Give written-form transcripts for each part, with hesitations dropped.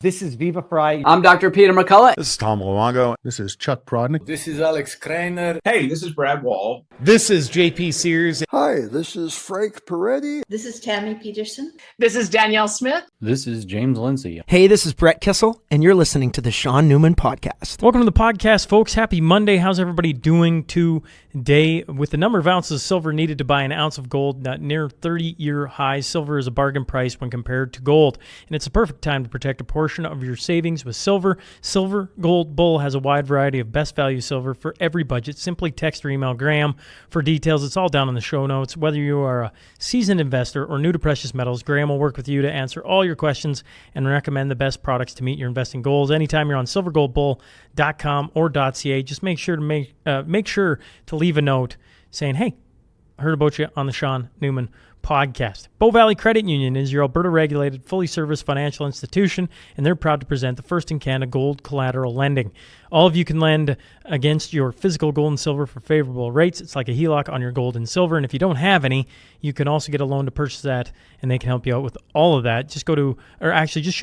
This is Viva Fry. I'm Dr. Peter McCullough. This is Tom Luongo. This is Chuck Prodnick. This is Alex Kreiner. Hey, this is Brad Wall. This is JP Sears. Hi, this is Frank Peretti. This is Tammy Peterson. This is Danielle Smith. This is James Lindsay. Hey, this is Brett Kissel, and you're listening to the Shaun Newman Podcast. Welcome to the podcast, folks. Happy Monday. How's everybody doing today? With the number of ounces of silver needed to buy an ounce of gold near 30-year highs, silver is a bargain price when compared to gold, and it's a perfect time to protect a portion of your savings with silver. Silver Gold Bull has a wide variety of best value silver for every budget. Simply text or email Grahame for details. It's all down in the show notes. Whether you are a seasoned investor or new to precious metals, Grahame will work with you to answer all your questions and recommend the best products to meet your investing goals. Anytime you're on silvergoldbull.com or .ca, just make sure to leave a note saying, "Hey, I heard about you on the Shaun Newman Podcast." Bow Valley Credit Union is your Alberta-regulated, fully serviced financial institution, and they're proud to present the first in Canada gold collateral lending. All of you can lend against your physical gold and silver for favorable rates. It's like a HELOC on your gold and silver, and if you don't have any, you can also get a loan to purchase that, and they can help you out with all of that. Just shoot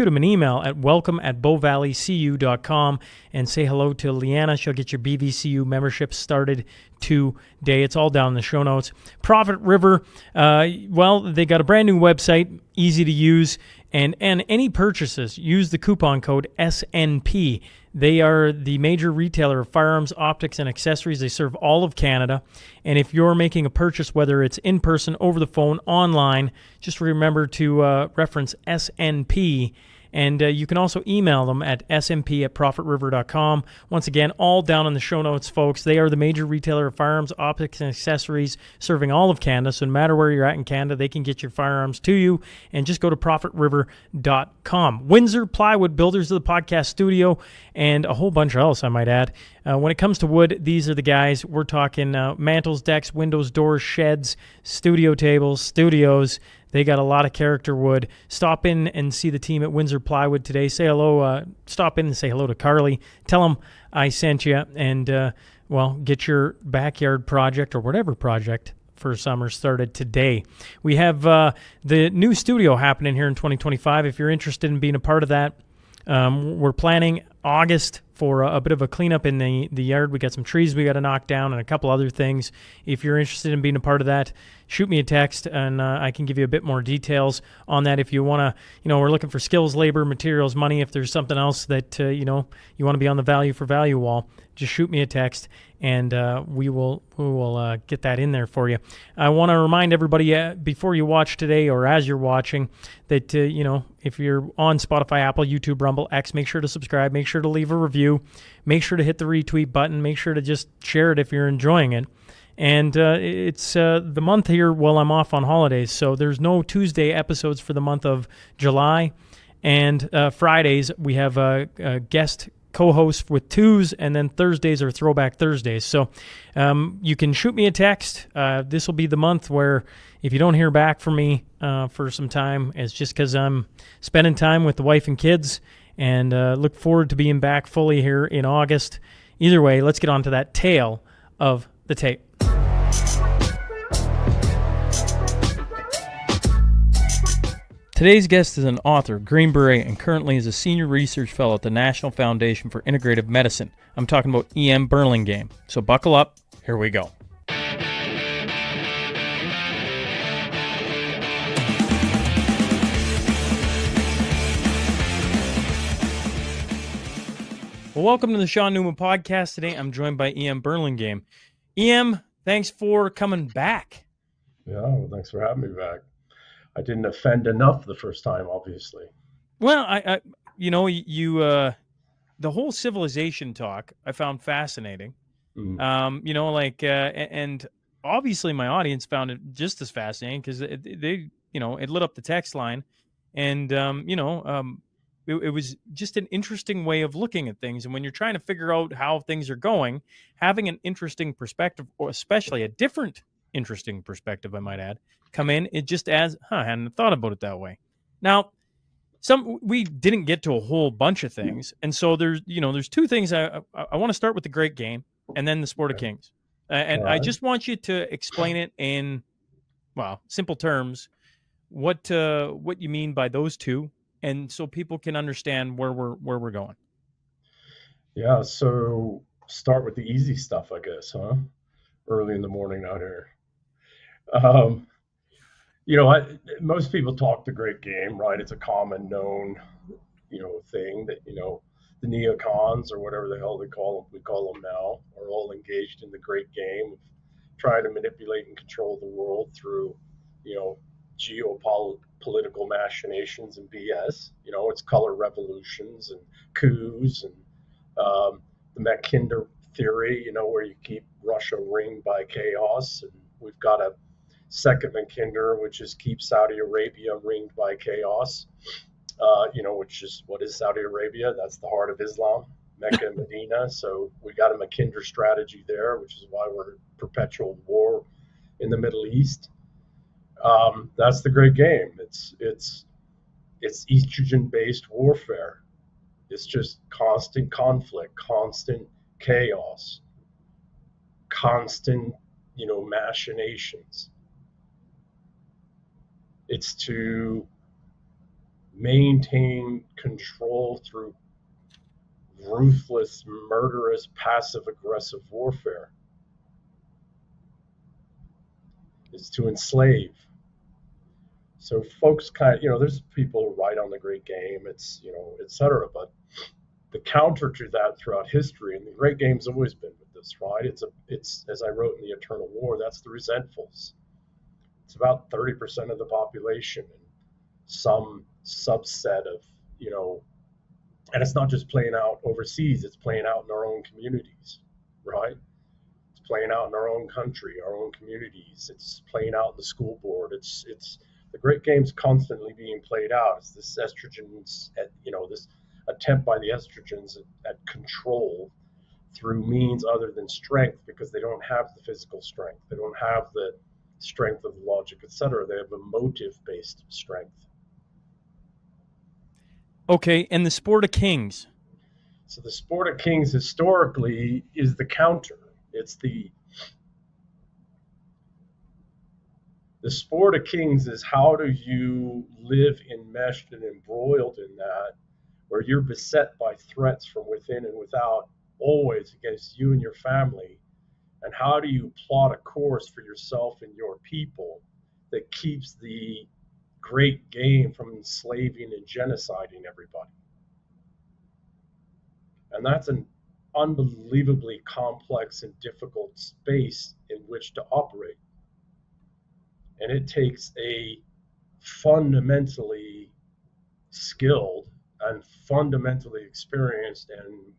them an email at welcome@bowvalleycu.com and say hello to Leanna. She'll get your BVCU membership started today. It's all down in the show notes. Profit River, they got a brand new website, easy to use, and any purchases, use the coupon code SNP. They are the major retailer of firearms, optics, and accessories. They serve all of Canada. And if you're making a purchase, whether it's in person, over the phone, online, just remember to reference SNP. And you can also email them at smp@profitriver.com. Once again, all down in the show notes, folks. They are the major retailer of firearms, optics, and accessories, serving all of Canada. So no matter where you're at in Canada, they can get your firearms to you. And just go to profitriver.com. Windsor Plywood, builders of the podcast studio, and a whole bunch else, I might add. When it comes to wood, these are the guys. We're talking mantles, decks, windows, doors, sheds, studio tables, studios. They get a lot of character wood. Stop in and see the team at Windsor Plywood today. Say hello. Stop in and say hello to Carly. Tell them I sent you, and get your backyard project or whatever project for summer started today. We have the new studio happening here in 2025. If you're interested in being a part of that, we're planning August for a bit of a cleanup in the yard. We got some trees we got to knock down and a couple other things. If you're interested in being a part of that, shoot me a text and I can give you a bit more details on that. If you want to, we're looking for skills, labor, materials, money. If there's something else that, you want to be on the value for value wall, just shoot me a text and we will get that in there for you. I want to remind everybody before you watch today or as you're watching that, if you're on Spotify, Apple, YouTube, Rumble, X, make sure to subscribe, make sure to leave a review, make sure to hit the retweet button, make sure to just share it if you're enjoying it. And it's the month here while I'm off on holidays, so there's no Tuesday episodes for the month of July. And Fridays, we have a guest co-host with twos, and then Thursdays are Throwback Thursdays. So you can shoot me a text. This will be the month where if you don't hear back from me for some time, it's just because I'm spending time with the wife and kids, and look forward to being back fully here in August. Either way, let's get on to that tale of the tape. Today's guest is an author, Green Beret, and currently is a senior research fellow at the National Foundation for Integrative Medicine. I'm talking about E.M. Burlingame. So buckle up. Here we go. Well, welcome to the Shaun Newman Podcast. Today I'm joined by E.M. Burlingame. E.M., thanks for coming back. Yeah, well, thanks for having me back. I didn't offend enough the first time, obviously. Well, the whole civilization talk I found fascinating. And obviously my audience found it just as fascinating because it lit up the text line, and it was just an interesting way of looking at things. And when you're trying to figure out how things are going, having an interesting perspective, or especially a different interesting perspective, I might add, come in, it just adds, I hadn't thought about it that way. Now, we didn't get to a whole bunch of things. And so there's two things. I want to start with the great game and then the sport of kings. And I just want you to explain it in, simple terms, what you mean by those two and so people can understand where we're going. Yeah, so start with the easy stuff, I guess, huh? Early in the morning out here. Um, Most people talk the great game, right? It's a common known, thing that, the neocons or whatever the hell we call them now, are all engaged in the great game of trying to manipulate and control the world through, you know, geopolitical machinations and BS. It's color revolutions and coups and the McKinder theory, where you keep Russia ringed by chaos. And we've got a second McKinder, which is keep Saudi Arabia ringed by chaos. Which is, what is Saudi Arabia? That's the heart of Islam, Mecca and Medina. So we got a McKinder strategy there, which is why we're in perpetual war in the Middle East. That's the great game. It's estrogen-based warfare. It's just constant conflict, constant chaos, constant, machinations. It's to maintain control through ruthless, murderous, passive-aggressive warfare. It's to enslave. So folks there's people who write on the great game, it's, et cetera, but the counter to that throughout history, and the great game's always been with this, right? It's as I wrote in the Eternal War, that's the resentfuls. It's about 30% of the population and some subset of, and it's not just playing out overseas, it's playing out in our own communities, right? It's playing out in our own country, our own communities. It's playing out in the school board. It's the great game's constantly being played out. It's this estrogens, this attempt by the estrogens at control through means other than strength, because they don't have the physical strength. They don't have the strength of logic, etc. They have emotive-based strength. Okay, and the Sport of Kings. So the Sport of Kings historically is the counter. It's the Sport of Kings is, how do you live enmeshed and embroiled in that, where you're beset by threats from within and without, always against you and your family, and how do you plot a course for yourself and your people that keeps the great game from enslaving and genociding everybody? And that's an unbelievably complex and difficult space in which to operate. And it takes a fundamentally skilled and fundamentally experienced, and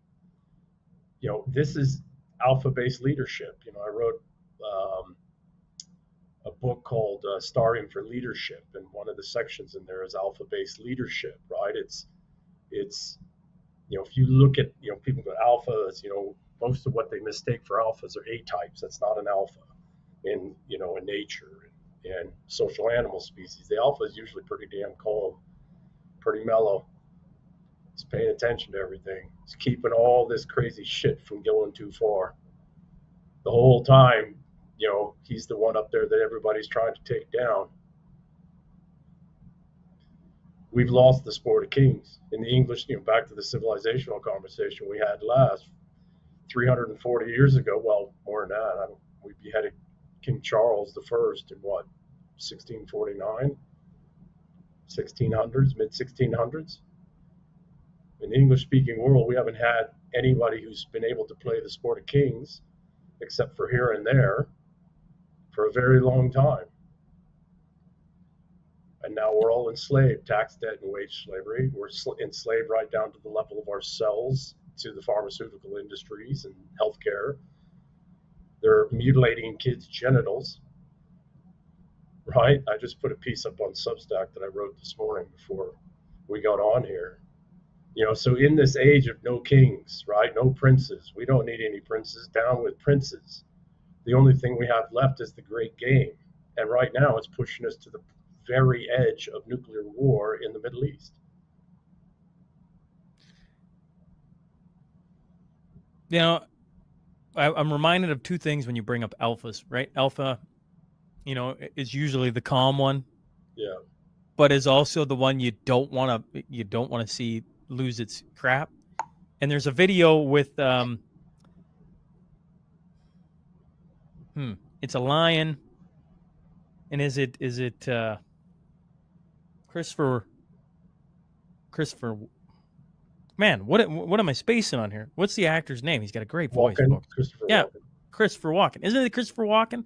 this is alpha-based leadership. I wrote a book called Starting for Leadership, and one of the sections in there is alpha-based leadership, right? It's if you look at, people go alphas, most of what they mistake for alphas are A-types. That's not an alpha in nature and social animal species. The alpha is usually pretty damn calm, pretty mellow. It's paying attention to everything. It's keeping all this crazy shit from going too far. The whole time, he's the one up there that everybody's trying to take down. We've lost the Sport of Kings. In the English, back to the civilizational conversation we had last, 340 years ago, well, more than that, we beheaded King Charles I in what, 1649? 1600s, mid-1600s? In the English-speaking world, we haven't had anybody who's been able to play the Sport of Kings, except for here and there, for a very long time. And now we're all enslaved, tax debt and wage slavery. We're enslaved right down to the level of our cells, to the pharmaceutical industries and healthcare. They're mutilating kids' genitals, right? I just put a piece up on Substack that I wrote this morning before we got on here. So in this age of no kings, right? No princes. We don't need any princes. Down with princes. The only thing we have left is the great game. And right now it's pushing us to the very edge of nuclear war in the Middle East. I'm reminded of two things when you bring up alphas, right? Alpha, is usually the calm one. Yeah. but is also the one you don't want to see lose its crap. And there's a video with it's a lion, and is it Christopher? Man, what am I spacing on here? What's the actor's name? He's got a great voice. Christopher Yeah, Walken. Christopher Walken. Isn't it Christopher Walken?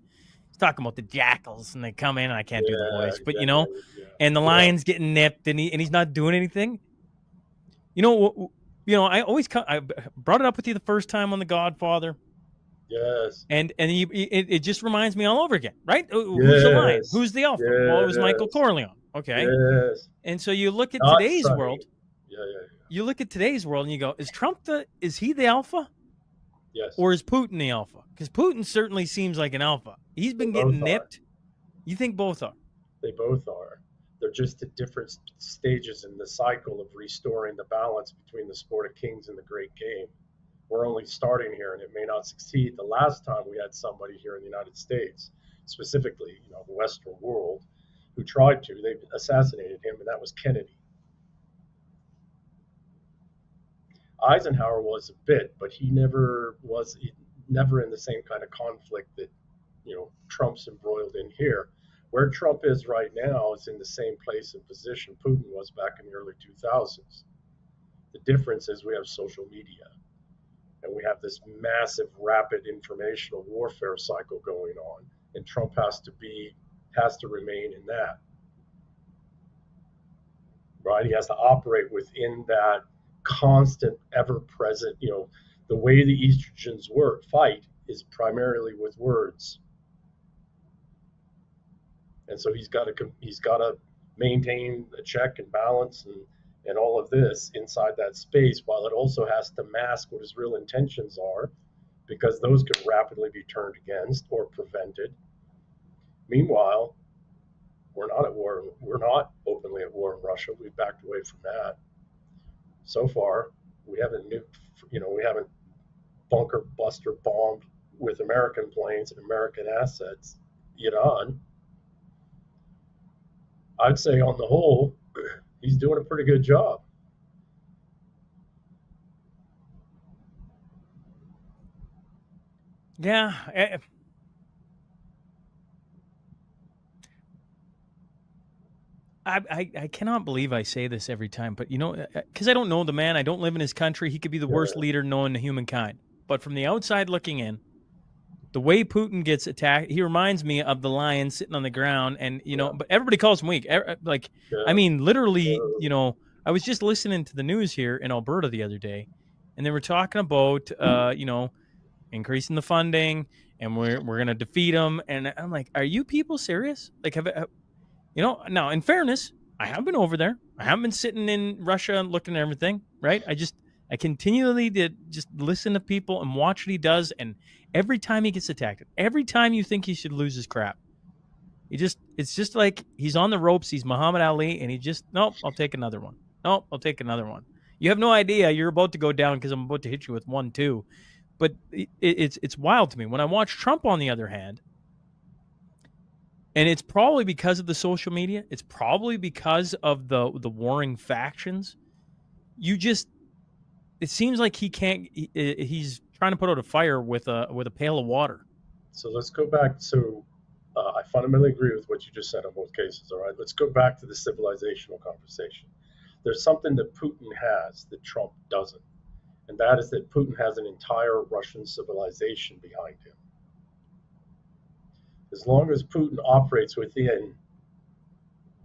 He's talking about the jackals, and they come in, and I can't do the voice, but and the lion's getting nipped, and he's not doing anything. I brought it up with you the first time on The Godfather. Yes. And it just reminds me all over again, right? Who's the lion? Who's the alpha? Well, it was Michael Corleone. Okay. Yes. And so you look at Not today's Sonny. world. Yeah. You look at today's world and you go, is he the alpha? Yes. Or is Putin the alpha? Because Putin certainly seems like an alpha. He's been getting nipped. You think both are? They both are. They're just at different stages in the cycle of restoring the balance between the sport of kings and the great game. We're only starting here, and it may not succeed. The last time we had somebody here in the United States, specifically, the Western world, who tried to, they assassinated him, and that was Kennedy. Eisenhower was a bit, but he never in the same kind of conflict that, Trump's embroiled in here. Where Trump is right now is in the same place and position Putin was back in the early 2000s. The difference is we have social media. And we have this massive, rapid informational warfare cycle going on, and Trump has to remain in that. Right? He has to operate within that constant, ever-present. The way the estrogens fight is primarily with words, and so he's got to maintain a check and balance and all of this inside that space, while it also has to mask what his real intentions are, because those could rapidly be turned against or prevented. Meanwhile, we're not at war. We're not openly at war in Russia. We've backed away from that. So far, we haven't bunker buster bombed with American planes and American assets Iran. I'd say on the whole, he's doing a pretty good job. Yeah. I cannot believe I say this every time, but because I don't know the man, I don't live in his country. He could be the worst leader known to humankind. But from the outside looking in, the way Putin gets attacked, he reminds me of the lion sitting on the ground, and but everybody calls him weak. I mean, literally, I was just listening to the news here in Alberta the other day, and they were talking about, increasing the funding, and we're going to defeat them. And I'm like, are you people serious? Like, now in fairness, I have been over there. I haven't been sitting in Russia and looking at everything, right? I continually did just listen to people and watch what he does. And every time he gets attacked, every time you think he should lose his crap, it's just like he's on the ropes. He's Muhammad Ali, and nope, I'll take another one. Nope, I'll take another one. You have no idea you're about to go down because I'm about to hit you with 1-2. But it's wild to me. When I watch Trump, on the other hand, and it's probably because of the social media, it's probably because of the warring factions, it seems like he can't. He's trying to put out a fire with a pail of water. So let's go back. So I fundamentally agree with what you just said on both cases. All right, let's go back to the civilizational conversation. There's something that Putin has that Trump doesn't, and that is that Putin has an entire Russian civilization behind him. As long as Putin operates within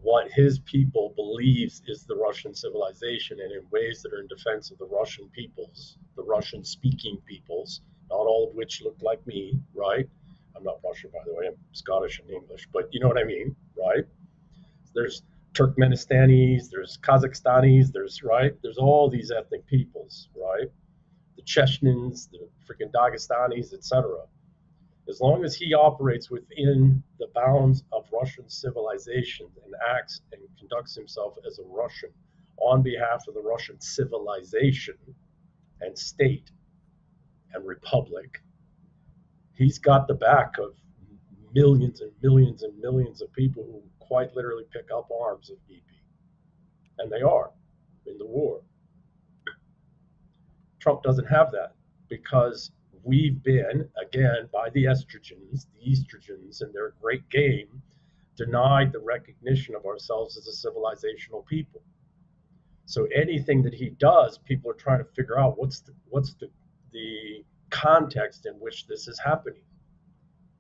what his people believes is the Russian civilization, and in ways that are in defense of the Russian peoples, the Russian-speaking peoples, not all of which look like me, right? I'm not Russian, by the way. I'm Scottish and English, but you know what I mean, right? There's Turkmenistanis, there's Kazakhstanis, there's all these ethnic peoples, right? The Chechens, the freaking Dagestanis, etc. As long as he operates within the bounds of Russian civilization and acts and conducts himself as a Russian on behalf of the Russian civilization and state and republic, he's got the back of millions and millions and millions of people who quite literally pick up arms if need be. And they are in the war. Trump doesn't have that because we've been, again, by the estrogens and their great game, denied the recognition of ourselves as a civilizational people. So anything that he does, people are trying to figure out what's the context in which this is happening.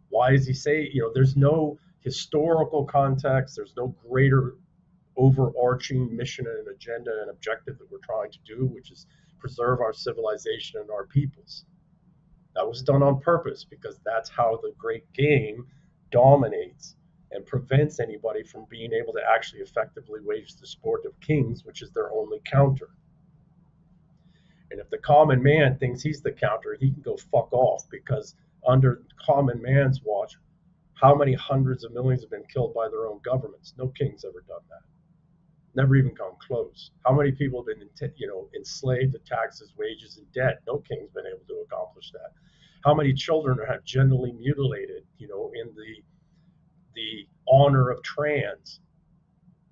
Why is he saying, there's no historical context, there's no greater overarching mission and agenda and objective that we're trying to do, which is preserve our civilization and our peoples. That was done on purpose because that's how the great game dominates and prevents anybody from being able to actually effectively wage the sport of kings, which is their only counter. And if the common man thinks he's the counter, he can go fuck off, because under common man's watch, how many hundreds of millions have been killed by their own governments? No king's ever done that. Never even come close. How many people have been enslaved to taxes, wages, and debt? No king's been able to accomplish that. How many children are generally mutilated, in the honor of trans,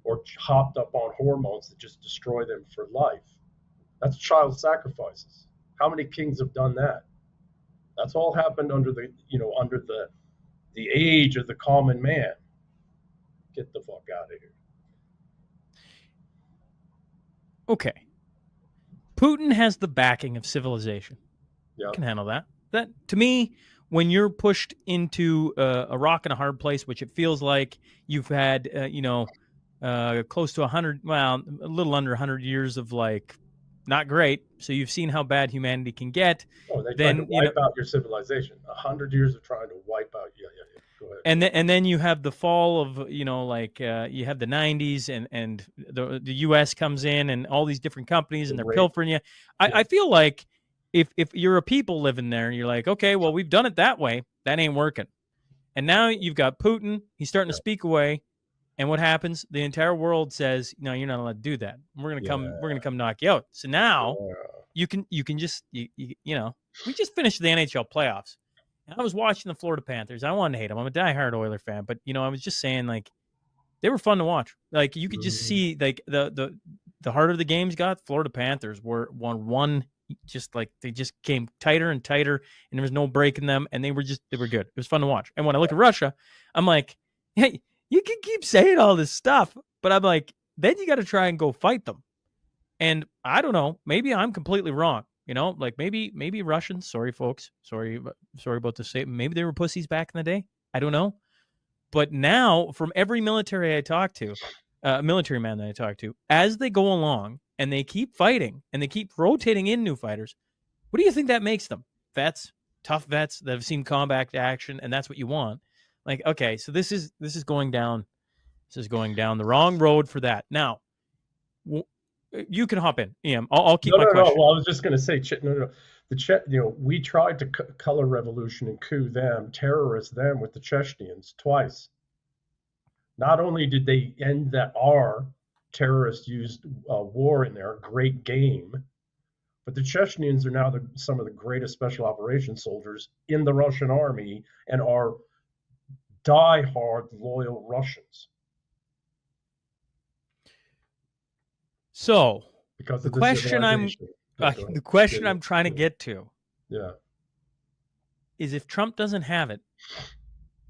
or hopped up on hormones that just destroy them for life? That's child sacrifices. How many kings have done that? That's all happened under the age of the common man. Get the fuck out of here. Okay. Putin has the backing of civilization. Yep. You can handle that. That, to me, when you're pushed into a rock and a hard place, which it feels like you've had, close to 100, well, a little under 100 years of not great. So you've seen how bad humanity can get. Oh, they tried to wipe out your civilization. 100 years of trying to wipe out. Yeah. Go ahead. And then you have the fall of, you have the 90s and the U.S. comes in and all these different companies and they're pilfering you. I feel like if you're a people living there, you're like, okay, well, we've done it that way. That ain't working. And now you've got Putin. He's starting to speak away. And what happens? The entire world says, no, you're not allowed to do that. We're gonna come knock you out. So now you can just we just finished the NHL playoffs. And I was watching the Florida Panthers. I wanted to hate them. I'm a diehard Oiler fan, but I was just saying, they were fun to watch. You could just see the harder the games got, Florida Panthers were one just they just came tighter and tighter, and there was no breaking them, and they were good. It was fun to watch. And when I look at Russia, I'm like, hey, you can keep saying all this stuff, but I'm like, then you got to try and go fight them. And I don't know, maybe I'm completely wrong. Maybe Russians, sorry folks, sorry about the statement. Maybe they were pussies back in the day. I don't know. But now, from every military man that I talk to, as they go along and they keep fighting and they keep rotating in new fighters, what do you think that makes them? Vets, tough vets that have seen combat action, and that's what you want. Okay, so this is going down. This is going down the wrong road for that. Now, you can hop in, Ian. I'll keep my question. No. Well, I was just going to say, we tried to color revolution and coup them, terrorist them with the Chechens twice. Not only did they end our terrorist used war in their great game, but the Chechens are now some of the greatest special operations soldiers in the Russian army and are die-hard loyal Russians. So because the question I'm trying to get to, is if Trump doesn't have it,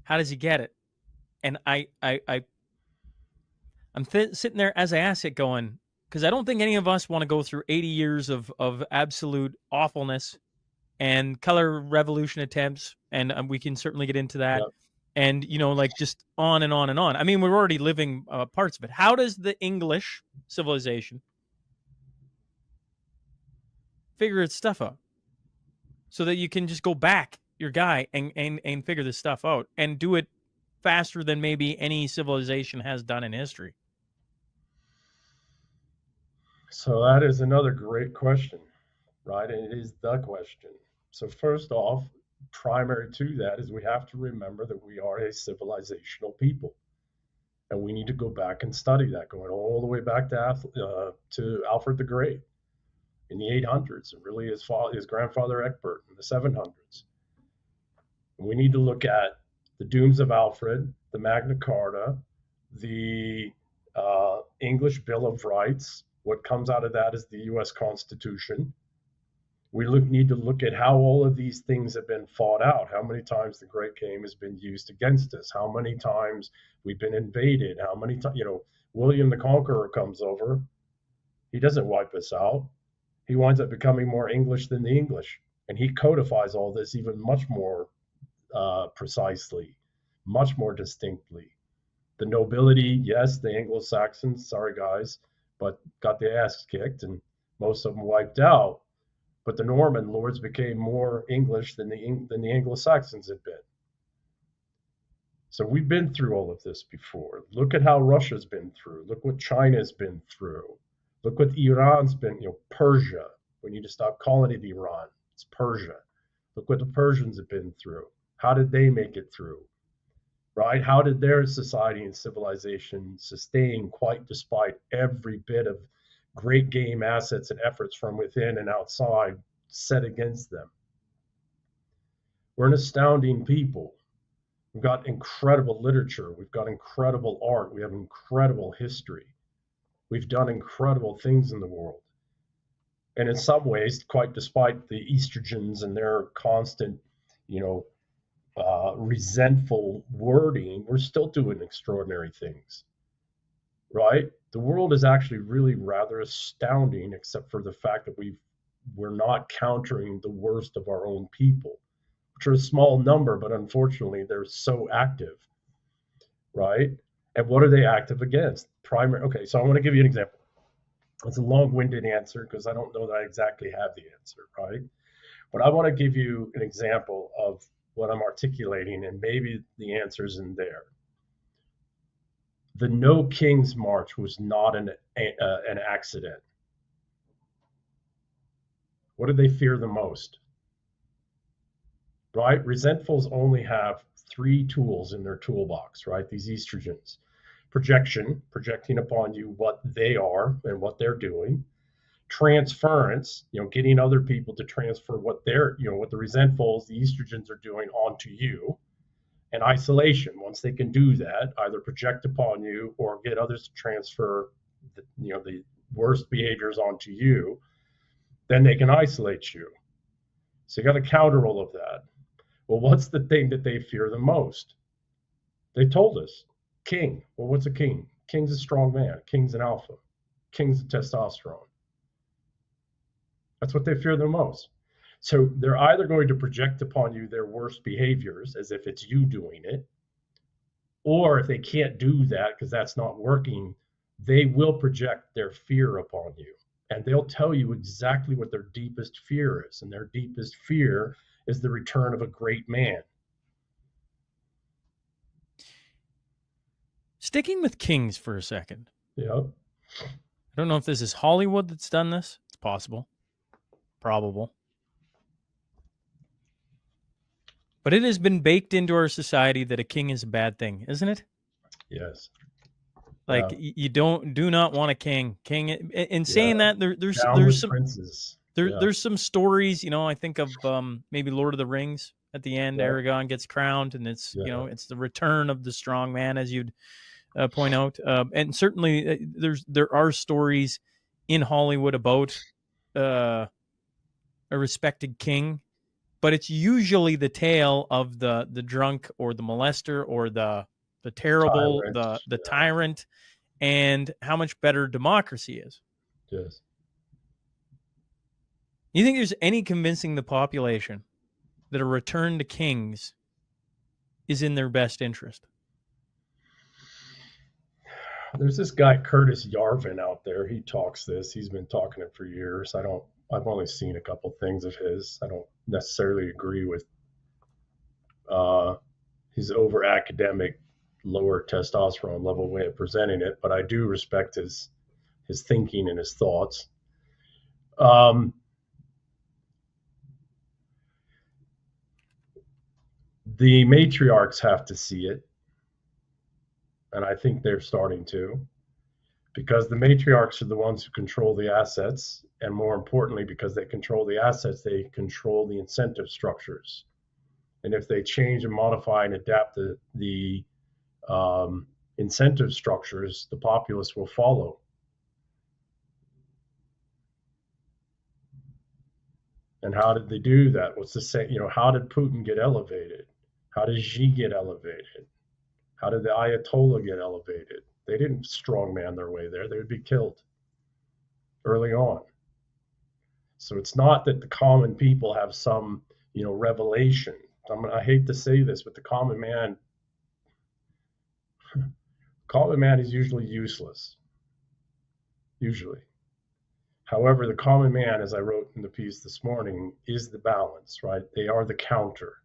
how does he get it? And I'm sitting there as I ask it, going, because I don't think any of us want to go through 80 years of absolute awfulness and color revolution attempts, and we can certainly get into that. Yep. And, just on and on and on. I mean, we're already living parts of it. How does the English civilization figure its stuff out so that you can just go back your guy and figure this stuff out and do it faster than maybe any civilization has done in history? So that is another great question, right? And it is the question. So first off, primary to that is we have to remember that we are a civilizational people, and we need to go back and study that, going all the way back to Alfred the Great in the 800s, and really his grandfather Egbert in the 700s. And we need to look at the Dooms of Alfred, the Magna Carta, the English Bill of Rights. What comes out of that is the U.S. Constitution. We need to look at how all of these things have been fought out. How many times the Great Game has been used against us? How many times we've been invaded? How many times, William the Conqueror comes over. He doesn't wipe us out. He winds up becoming more English than the English. And he codifies all this even much more precisely, much more distinctly. The nobility, yes, the Anglo-Saxons, sorry guys, but got their ass kicked and most of them wiped out. But the Norman lords became more English than the Anglo-Saxons had been. So we've been through all of this before. Look at how Russia's been through. Look what China's been through. Look what Iran's been, Persia. We need to stop calling it Iran. It's Persia. Look what the Persians have been through. How did they make it through? Right? How did their society and civilization sustain quite despite every bit of great game assets and efforts from within and outside set against them? We're an astounding people. We've got incredible literature. We've got incredible art. We have incredible history. We've done incredible things in the world. And in some ways, quite despite the estrogens and their constant, resentful wording, we're still doing extraordinary things, right? The world is actually really rather astounding, except for the fact that we're not countering the worst of our own people, which are a small number, but unfortunately they're so active, right? And what are they active against? Okay, so I want to give you an example. It's a long-winded answer because I don't know that I exactly have the answer, right? But I want to give you an example of what I'm articulating, and maybe the answer's in there. The No King's March was not an accident. What do they fear the most? Right? Resentfuls only have 3 tools in their toolbox, right? These estrogens. Projecting upon you what they are and what they're doing. Transference, getting other people to transfer what what the resentfuls, the estrogens are doing onto you. And isolation, once they can do that, either project upon you or get others to transfer the worst behaviors onto you, then they can isolate you. So you got to counter all of that. Well, what's the thing that they fear the most? They told us, king. Well, what's a king? King's a strong man. King's an alpha. King's a testosterone. That's what they fear the most. So they're either going to project upon you their worst behaviors as if it's you doing it, or if they can't do that because that's not working, they will project their fear upon you. And they'll tell you exactly what their deepest fear is. And their deepest fear is the return of a great man. Sticking with kings for a second. Yep. I don't know if this is Hollywood that's done this. It's possible. Probable. But it has been baked into our society that a king is a bad thing, isn't it? Yes. Like you do not want a king. In saying that, there's some princes. There's some stories. I think of maybe Lord of the Rings. At the end, Aragorn gets crowned, and it's it's the return of the strong man, as you'd point out. And certainly, there are stories in Hollywood about a respected king, but it's usually the tale of the drunk or the molester or the terrible, the tyrant, and how much better democracy is. Yes. You think there's any convincing the population that a return to kings is in their best interest? There's this guy, Curtis Yarvin, out there. He talks this. He's been talking it for years. I've only seen a couple things of his. I don't necessarily agree with his over academic, lower testosterone level way of presenting it, but I do respect his thinking and his thoughts. The matriarchs have to see it, and I think they're starting to, because the matriarchs are the ones who control the assets, and more importantly, because they control the assets, they control the incentive structures. And if they change and modify and adapt the incentive structures, the populace will follow. And how did they do that? What's the same? How did Putin get elevated? How did Xi get elevated? How did the Ayatollah get elevated? They didn't strongman their way there. They would be killed early on. So it's not that the common people have some, revelation. I hate to say this, but the common man is usually useless. Usually. However, the common man, as I wrote in the piece this morning, is the balance, right? They are the counter,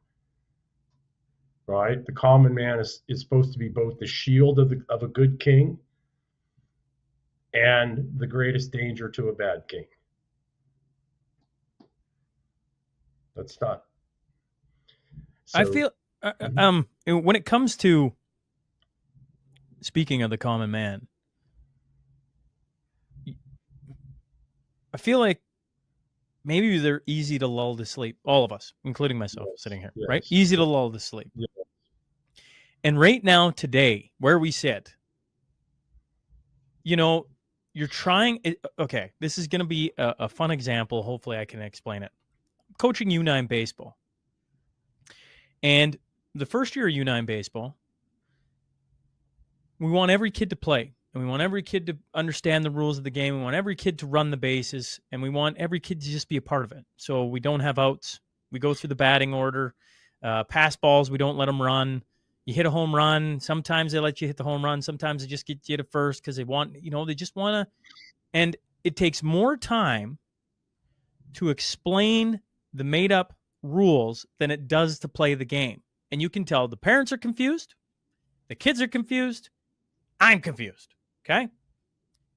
right? The common man is supposed to be both the shield of a good king and the greatest danger to a bad king. That's not. So, I feel when it comes to speaking of the common man, I feel like maybe they're easy to lull to sleep. All of us, including myself, sitting here, right? Easy to lull to sleep. Yes. And right now, today, where we sit, you're trying. Okay, this is going to be a fun example. Hopefully, I can explain it. Coaching U9 baseball. And the first year of U9 baseball, we want every kid to play. And we want every kid to understand the rules of the game. We want every kid to run the bases. And we want every kid to just be a part of it. So we don't have outs. We go through the batting order. Pass balls, we don't let them run. You hit a home run. Sometimes they let you hit the home run. Sometimes they just get you to first because they want, they just want to. And it takes more time to explain the made-up rules than it does to play the game. And you can tell the parents are confused, the kids are confused, I'm confused, okay?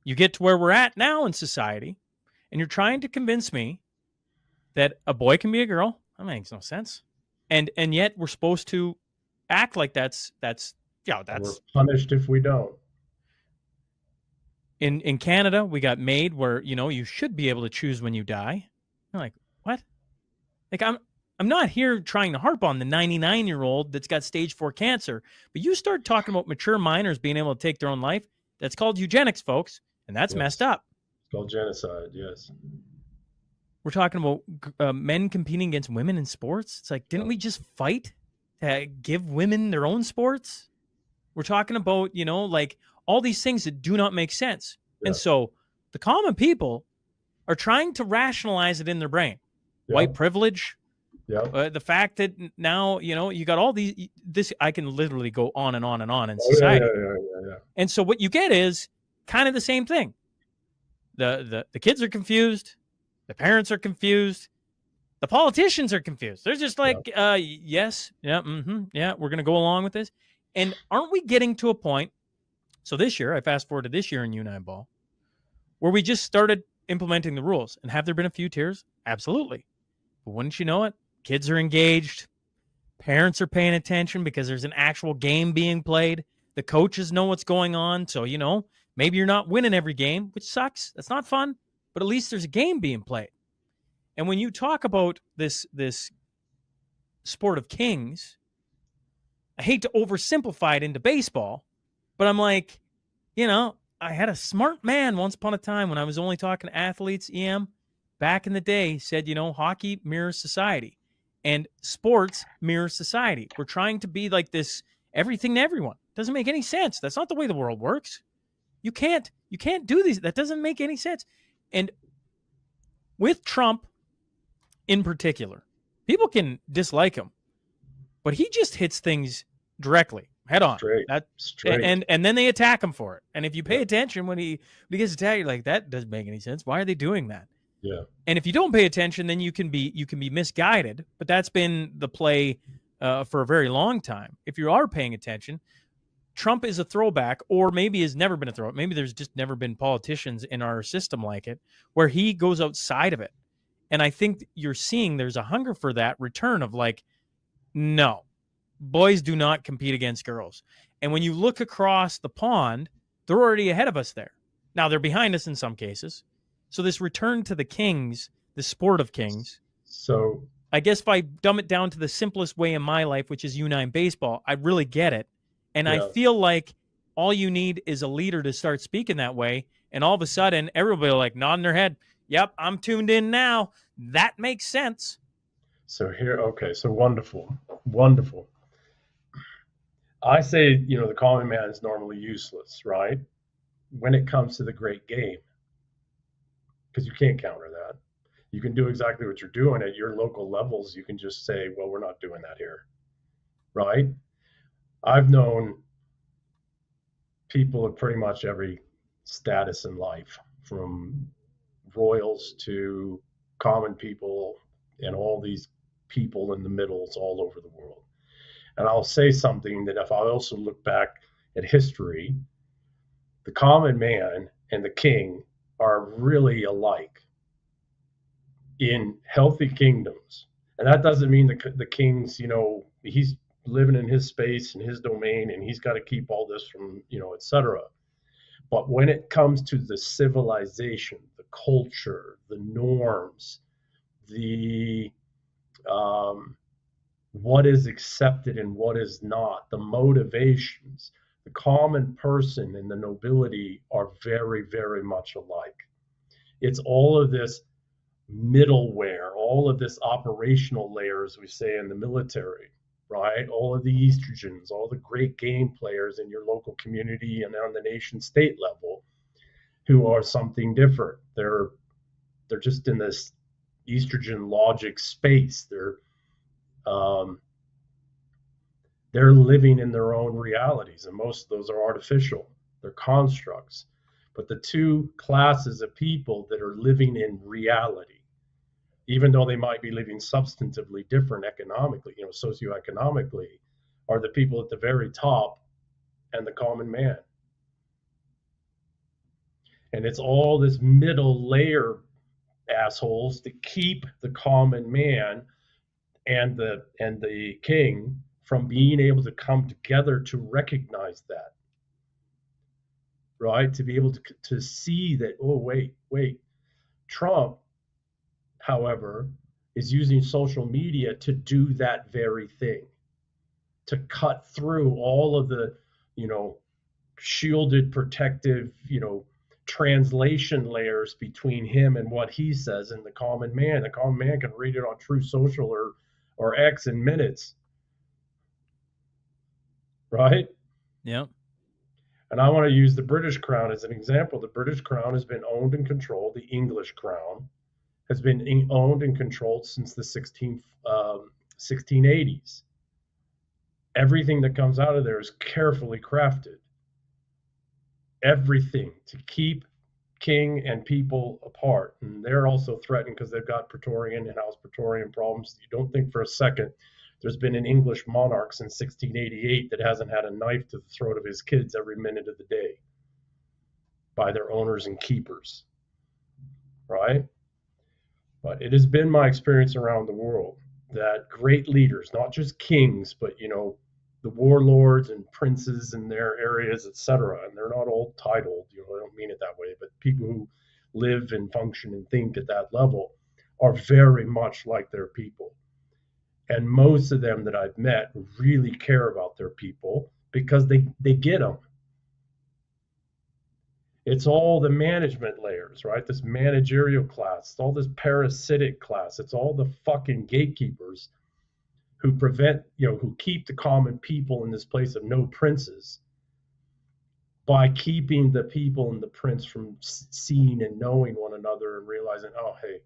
You get to where we're at now in society, and you're trying to convince me that a boy can be a girl. That makes no sense. And yet we're supposed to act like that's we're punished if we don't. In Canada, we got made where, you should be able to choose when you die. I'm like, what? Like, I'm not here trying to harp on the 99-year-old that's got stage 4 cancer, but you start talking about mature minors being able to take their own life. That's called eugenics, folks, and that's messed up. It's called genocide, yes. We're talking about men competing against women in sports. It's like, didn't we just fight to give women their own sports? We're talking about, like all these things that do not make sense. Yeah. And so the common people are trying to rationalize it in their brain. Yeah. White privilege. Yeah. The fact that now, you got all this, I can literally go on and on and on in society. Yeah. And so what you get is kind of the same thing. The kids are confused. The parents are confused. The politicians are confused. They're just like, yes, yeah, yeah, we're going to go along with this. And aren't we getting to a point? So this year, I fast forward to this year in U9 ball, where we just started implementing the rules. And have there been a few tears? Absolutely. But wouldn't you know it? Kids are engaged. Parents are paying attention because there's an actual game being played. The coaches know what's going on. So, maybe you're not winning every game, which sucks. That's not fun. But at least there's a game being played. And when you talk about this sport of kings, I hate to oversimplify it into baseball, but I'm like, I had a smart man once upon a time when I was only talking to athletes, EM, back in the day, said, hockey mirrors society and sports mirror society. We're trying to be like this everything to everyone. Doesn't make any sense. That's not the way the world works. You can't do these. That doesn't make any sense. And with Trump in particular, people can dislike him, but he just hits things directly, head on. Straight. And then they attack him for it. And if you pay attention when he gets attacked, you're like, that doesn't make any sense. Why are they doing that? Yeah. And if you don't pay attention, then you can be misguided. But that's been the play for a very long time. If you are paying attention, Trump is a throwback, or maybe has never been a throwback. Maybe there's just never been politicians in our system like it, where he goes outside of it. And I think you're seeing there's a hunger for that return of like, no, boys do not compete against girls. And when you look across the pond, they're already ahead of us there. Now they're behind us in some cases. So this return to the kings, the sport of kings. So I guess if I dumb it down to the simplest way in my life, which is U9 baseball, I really get it. And I feel like all you need is a leader to start speaking that way, and all of a sudden everybody will like nodding their head, yep, I'm tuned in now. That makes sense. So so wonderful. I say, the common man is normally useless, right? When it comes to the great game, because you can't counter that. You can do exactly what you're doing at your local levels. You can just say, well, we're not doing that here, right? I've known people of pretty much every status in life, from royals to common people and all these people in the middles all over the world. And I'll say something that if I also look back at history, the common man and the king are really alike in healthy kingdoms. And that doesn't mean the king's, he's living in his space and his domain and he's got to keep all this from, etc. But when it comes to the civilization, the culture, the norms, the what is accepted and what is not, the motivations, the common person and the nobility are very, very much alike. It's all of this middleware, all of this operational layers we say in the military, right? All of the estrogens, all the great game players in your local community and on the nation state level who are something different. They're just in this estrogen logic space. They're living in their own realities, and most of those are artificial. They're constructs. But the two classes of people that are living in reality, even though they might be living substantively different economically, socioeconomically, are the people at the very top and the common man. And it's all this middle layer assholes that keep the common man and the king from being able to come together to recognize that, right? To be able to see that, oh, wait. Trump, however, is using social media to do that very thing, to cut through all of the, shielded, protective, translation layers between him and what he says and the common man. The common man can read it on True Social or X in minutes, right? Yeah. And I want to use the British crown as an example. The British crown has been owned and controlled. The English crown has been owned and controlled since the 1680s. Everything that comes out of there is carefully crafted. Everything to keep king and people apart. And they're also threatened because they've got in-house Praetorian problems. You don't think for a second there's been an English monarch since 1688 that hasn't had a knife to the throat of his kids every minute of the day by their owners and keepers, right? But it has been my experience around the world that great leaders, not just kings, but the warlords and princes in their areas, etc. And they're not all titled, I don't mean it that way, but people who live and function and think at that level are very much like their people. And most of them that I've met really care about their people because they get them. It's all the management layers, right? This managerial class, it's all this parasitic class, it's all the fucking gatekeepers who who keep the common people in this place of no princes by keeping the people and the prince from seeing and knowing one another and realizing, oh, hey,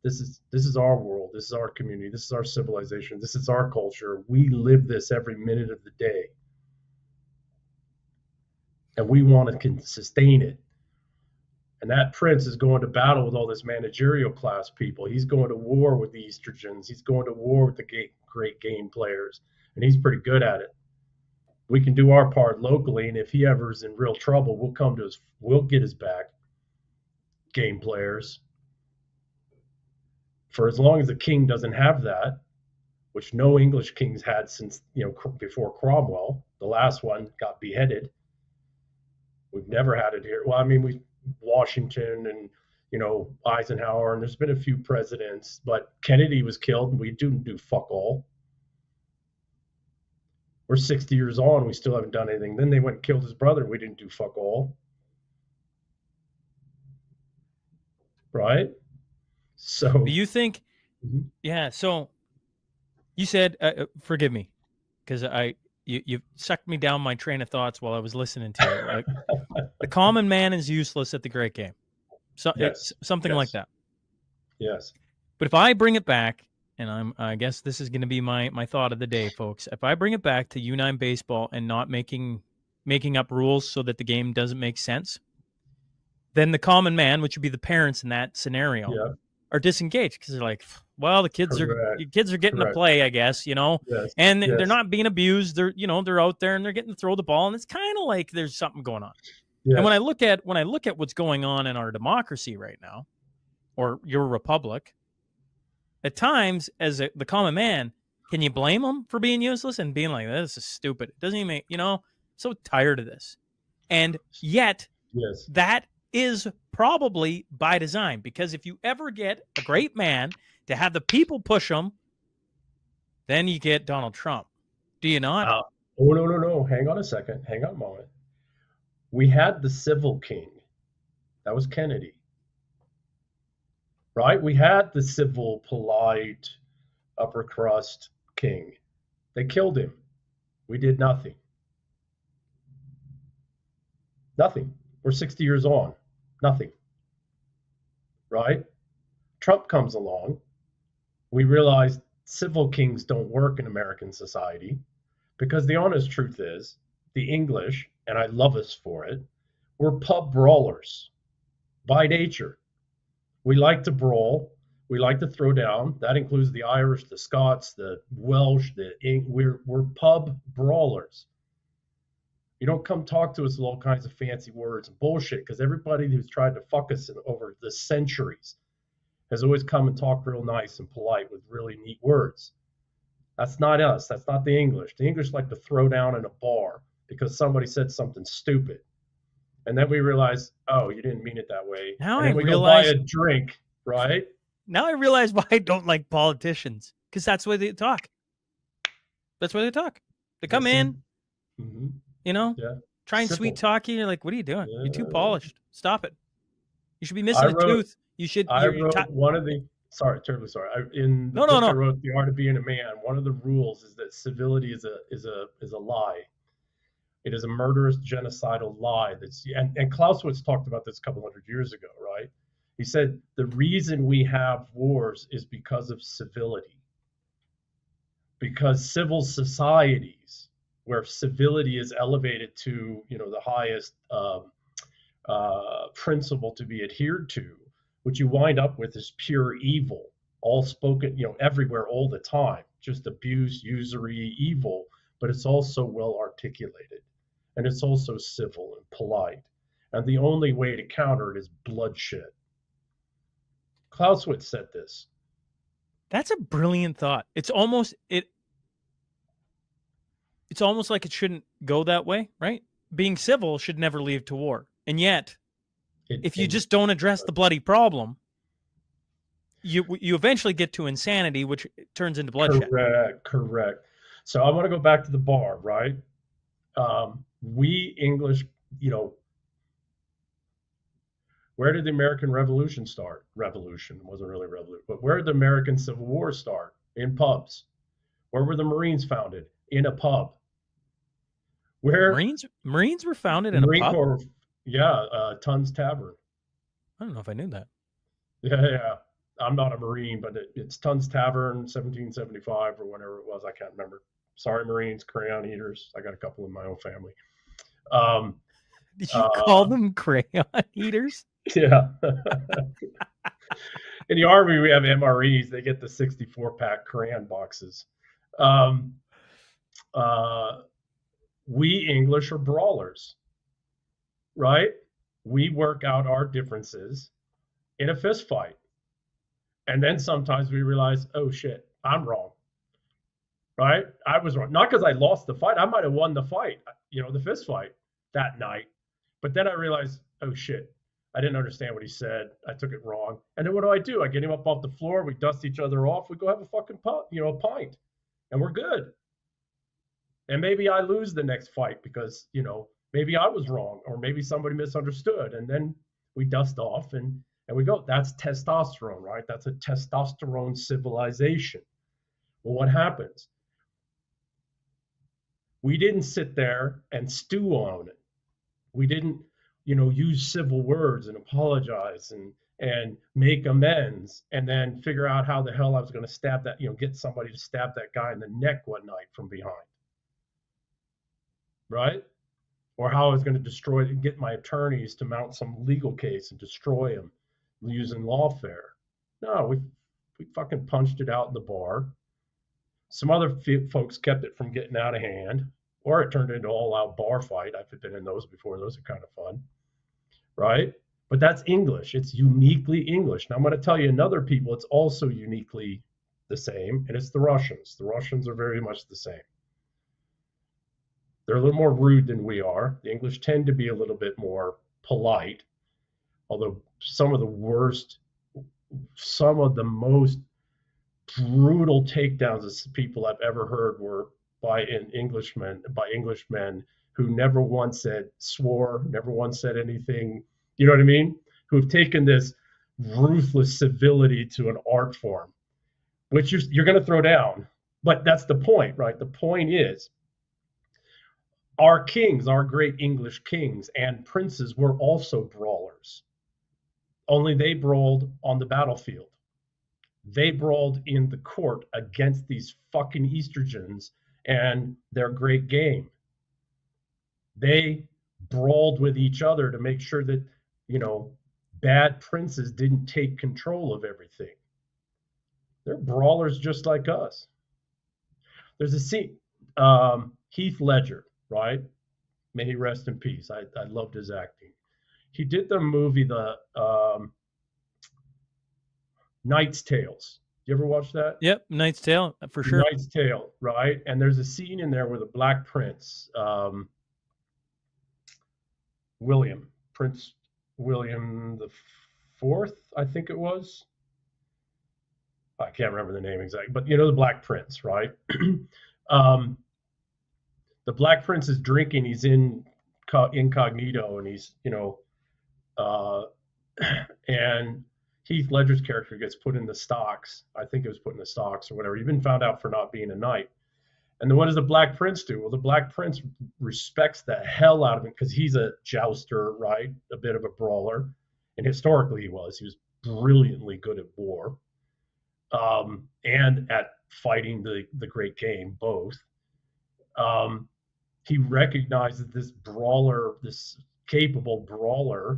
this is our world, this is our community, this is our civilization, this is our culture. We live this every minute of the day. And we want to sustain it. And that prince is going to battle with all this managerial class people. He's going to war with the estrogens. He's going to war with the great game players. And he's pretty good at it. We can do our part locally. And if he ever's in real trouble, we'll get his back, game players. For as long as the king doesn't have that, which no English kings had since, before Cromwell, the last one got beheaded. We've never had it here. Well, I mean, Washington and, Eisenhower, and there's been a few presidents, but Kennedy was killed and we didn't do fuck all. We're 60 years on. We still haven't done anything. Then they went and killed his brother. We didn't do fuck all. Right? So, But you think, Mhm. yeah. So you said, forgive me, because you sucked me down my train of thoughts while I was listening to you. Like, the common man is useless at the great game. So it's Yes. something like that. Yes. But if I bring it back, and I guess this is going to be my thought of the day, folks. If I bring it back to U9 baseball and not making up rules so that the game doesn't make sense, then the common man, which would be the parents in that scenario, Yeah. are disengaged because they're like, well, the kids Correct. are getting to Correct. play, I guess, Yes. and Yes. they're not being abused. They're out there and they're getting to throw the ball, and it's kind of like there's something going on. Yes. And when I look at what's going on in our democracy right now, or your republic, at times, as the common man, can you blame them for being useless and being like, this is stupid? It doesn't even make, so tired of this. And yet, Yes. that is probably by design, because if you ever get a great man to have the people push him, then you get Donald Trump. Do you not? Oh, no. Hang on a second. Hang on a moment. We had the civil king. That was Kennedy. Right? We had the civil, polite, upper crust king. They killed him. We did nothing. Nothing. We're 60 years on. Nothing. Right? Trump comes along. We realize civil kings don't work in American society because the honest truth is the English, and I love us for it, we're pub brawlers by nature. We like to brawl. We like to throw down. That includes the Irish, the Scots, the Welsh, we're pub brawlers. You don't come talk to us with all kinds of fancy words and bullshit, because everybody who's tried to fuck us over the centuries has always come and talked real nice and polite with really neat words. That's not us. That's not the English. The English like to throw down in a bar because somebody said something stupid. And then we realize, oh, you didn't mean it that way. Now and then I we realize, go buy a drink, right? Now I realize why I don't like politicians, because that's the way they talk. That's why they talk. They come in, Mm-hmm. Yeah. Try and sweet talk you. You're like, what are you doing? You're too polished. Stop it. You should be missing a tooth. You should. I wrote one of the. Sorry, terribly sorry. In the book I wrote, The Art of Being a Man, one of the rules is that civility is a lie. It is a murderous, genocidal lie. And Clausewitz talked about this a couple hundred years ago, right? He said the reason we have wars is because of civility. Because civil societies, where civility is elevated to the highest principle to be adhered to, what you wind up with is pure evil, all spoken everywhere all the time, just abuse, usury, evil. But it's also well articulated, and it's also civil and polite, and the only way to counter it is bloodshed. Clausewitz said this. That's a brilliant thought. It's almost like it shouldn't go that way, right? Being civil should never lead to war. And yet, if you just don't address the bloody problem, you eventually get to insanity, which turns into bloodshed. Correct. So I want to go back to the bar, right? We English, where did the American Revolution start? Revolution wasn't really revolution, but where did the American Civil War start? In pubs. Where were the Marines founded? In a pub. Where Marines were founded in a pub? Corps, Tunn's Tavern. I don't know if I knew that. Yeah. I'm not a Marine, but it's Tunn's Tavern, 1775 or whatever it was. I can't remember. Sorry, Marines, crayon eaters. I got a couple in my own family. Did you call them crayon eaters? Yeah. In the Army, we have MREs. They get the 64-pack crayon boxes. We English are brawlers, right? We work out our differences in a fist fight. And then sometimes we realize, oh shit, I'm wrong, right? I was wrong. Not because I lost the fight. I might have won the fight, the fist fight that night. But then I realized, oh shit, I didn't understand what he said. I took it wrong. And then what do? I get him up off the floor. We dust each other off. We go have a fucking pint, and we're good. And maybe I lose the next fight because, maybe I was wrong or maybe somebody misunderstood. And then we dust off and we go. That's testosterone, right? That's a testosterone civilization. Well, what happens? We didn't sit there and stew on it. We didn't, use civil words and apologize and make amends and then figure out how the hell I was going to stab that, get somebody to stab that guy in the neck one night from behind. Right? Or how I was going to get my attorneys to mount some legal case and destroy him using lawfare. No, we fucking punched it out in the bar. Some other folks kept it from getting out of hand, or it turned into all-out bar fight. I've been in those before. Those are kind of fun, right? But that's English. It's uniquely English. Now I'm going to tell you another people. It's also uniquely the same, and it's the Russians. The Russians are very much the same. They're a little more rude than we are. The English tend to be a little bit more polite, although some of the most brutal takedowns of people I've ever heard were by Englishmen who never once swore, never once said anything, you know what I mean? Who've taken this ruthless civility to an art form, which you're going to throw down. But that's the point, right? The point is, our kings, our great English kings and princes were also brawlers. Only they brawled on the battlefield. They brawled in the court against these fucking estrogens and their great game. They brawled with each other to make sure that, bad princes didn't take control of everything. They're brawlers just like us. There's a scene, Heath Ledger, right? May he rest in peace. I loved his acting. He did the movie, the Knight's Tales. You ever watch that? Yep, Knight's Tale, for sure. Knight's Tale, right? And there's a scene in there where the Black Prince, Prince William the Fourth, I think it was. I can't remember the name exactly, but the Black Prince, right? The Black Prince is drinking. He's in incognito, and he's, and Heath Ledger's character gets put in the stocks. I think it was put in the stocks or whatever. He's been found out for not being a knight. And then what does the Black Prince do? Well, the Black Prince respects the hell out of him because he's a jouster, right? A bit of a brawler. And historically he was. He was brilliantly good at war and at fighting the great game, both. He recognizes this brawler, this capable brawler,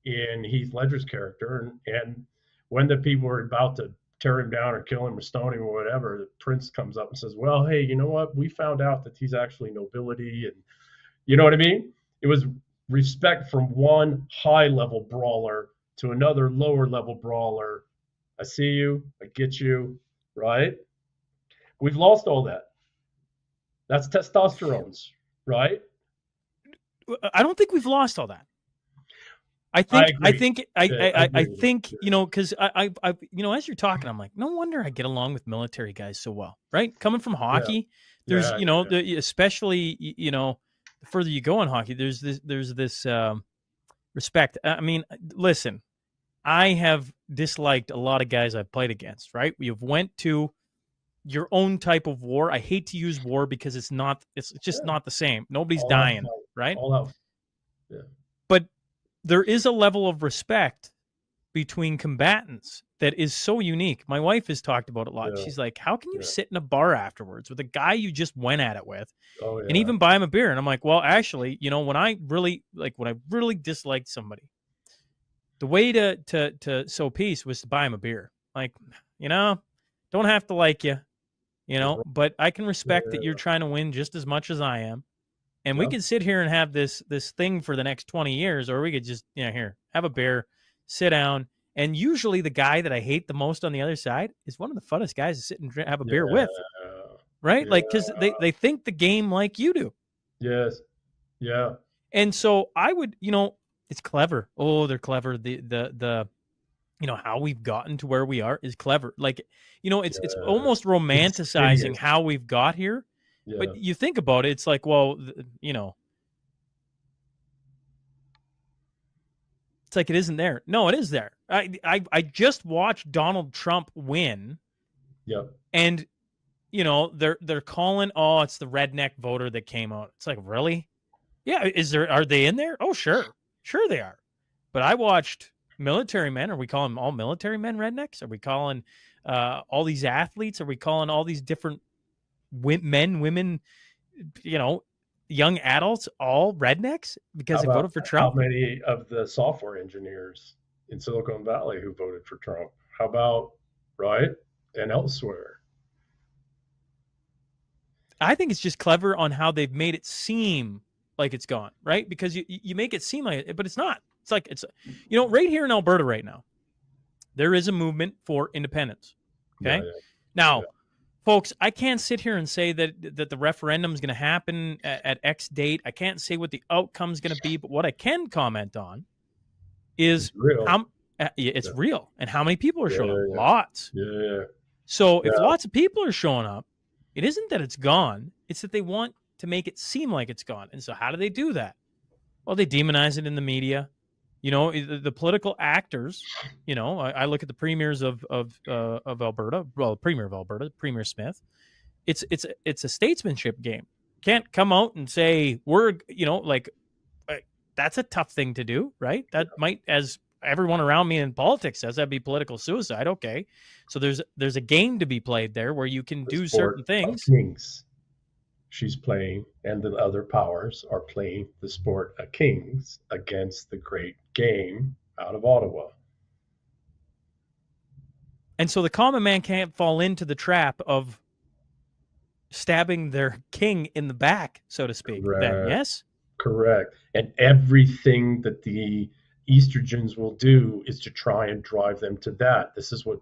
in Heath Ledger's character. And when the people were about to tear him down or kill him or stone him or whatever, the prince comes up and says, well, hey, you know what? We found out that he's actually nobility. And you know what I mean? It was respect from one high-level brawler to another lower-level brawler. I see you. I get you. Right? We've lost all that. That's testosterones, right? I don't think we've lost all that. I think, because as you're talking, I'm like, no wonder I get along with military guys so well, right? Coming from hockey, there's, especially, the further you go in hockey, there's this respect. I mean, listen, I have disliked a lot of guys I've played against, right? You've went to your own type of war. I hate to use war because it's just not the same. Nobody's dying, right? All out. Yeah. But there is a level of respect between combatants that is so unique. My wife has talked about it a lot. Yeah. She's like, how can you sit in a bar afterwards with a guy you just went at it with and even buy him a beer? And I'm like, well, actually, when I really disliked somebody, the way to sow peace was to buy him a beer. Like, don't have to like you, but I can respect that you're trying to win just as much as I am. And we can sit here and have this thing for the next 20 years, or we could just, here, have a beer, sit down. And usually the guy that I hate the most on the other side is one of the funnest guys to sit and have a beer with, right? Yeah. Like, because they think the game like you do. Yes. Yeah. And so I would, it's clever. Oh, they're clever. The how we've gotten to where we are is clever. Like, it's almost romanticizing how we've got here. Yeah. But you think about it, it's like, well, it's like it isn't there. No, it is there. I just watched Donald Trump win, Yep. and they're calling, oh, it's the redneck voter that came out. It's like, really? Yeah, are they in there? Oh, sure they are. But I watched military men. Are we calling all military men rednecks? Are we calling all these athletes? Are we calling all these different men, women, young adults all rednecks because they voted for Trump? How many of the software engineers in Silicon Valley who voted for Trump? How about, right? And elsewhere. I think it's just clever on how they've made it seem like it's gone, right? Because you make it seem like it, but it's not. It's like right here in Alberta right now, there is a movement for independence. Okay. Yeah. Now, folks, I can't sit here and say that the referendum is going to happen at X date. I can't say what the outcome is going to be, but what I can comment on is it's real and how many people are showing up. Lots. Yeah. So if lots of people are showing up, it isn't that it's gone. It's that they want to make it seem like it's gone. And so how do they do that? Well, they demonize it in the media. The political actors, I look at the premiers of Alberta, well, the premier of Alberta, Premier Smith. It's a statesmanship game. Can't come out and say that's a tough thing to do, right? That might, as everyone around me in politics says, that'd be political suicide. Okay. So there's a game to be played there where you can do certain things. Kings. She's playing, and the other powers are playing the sport of kings against the great game out of Ottawa. And so the common man can't fall into the trap of stabbing their king in the back, so to speak. Then, yes? Correct. And everything that the estrogens will do is to try and drive them to that. This is what,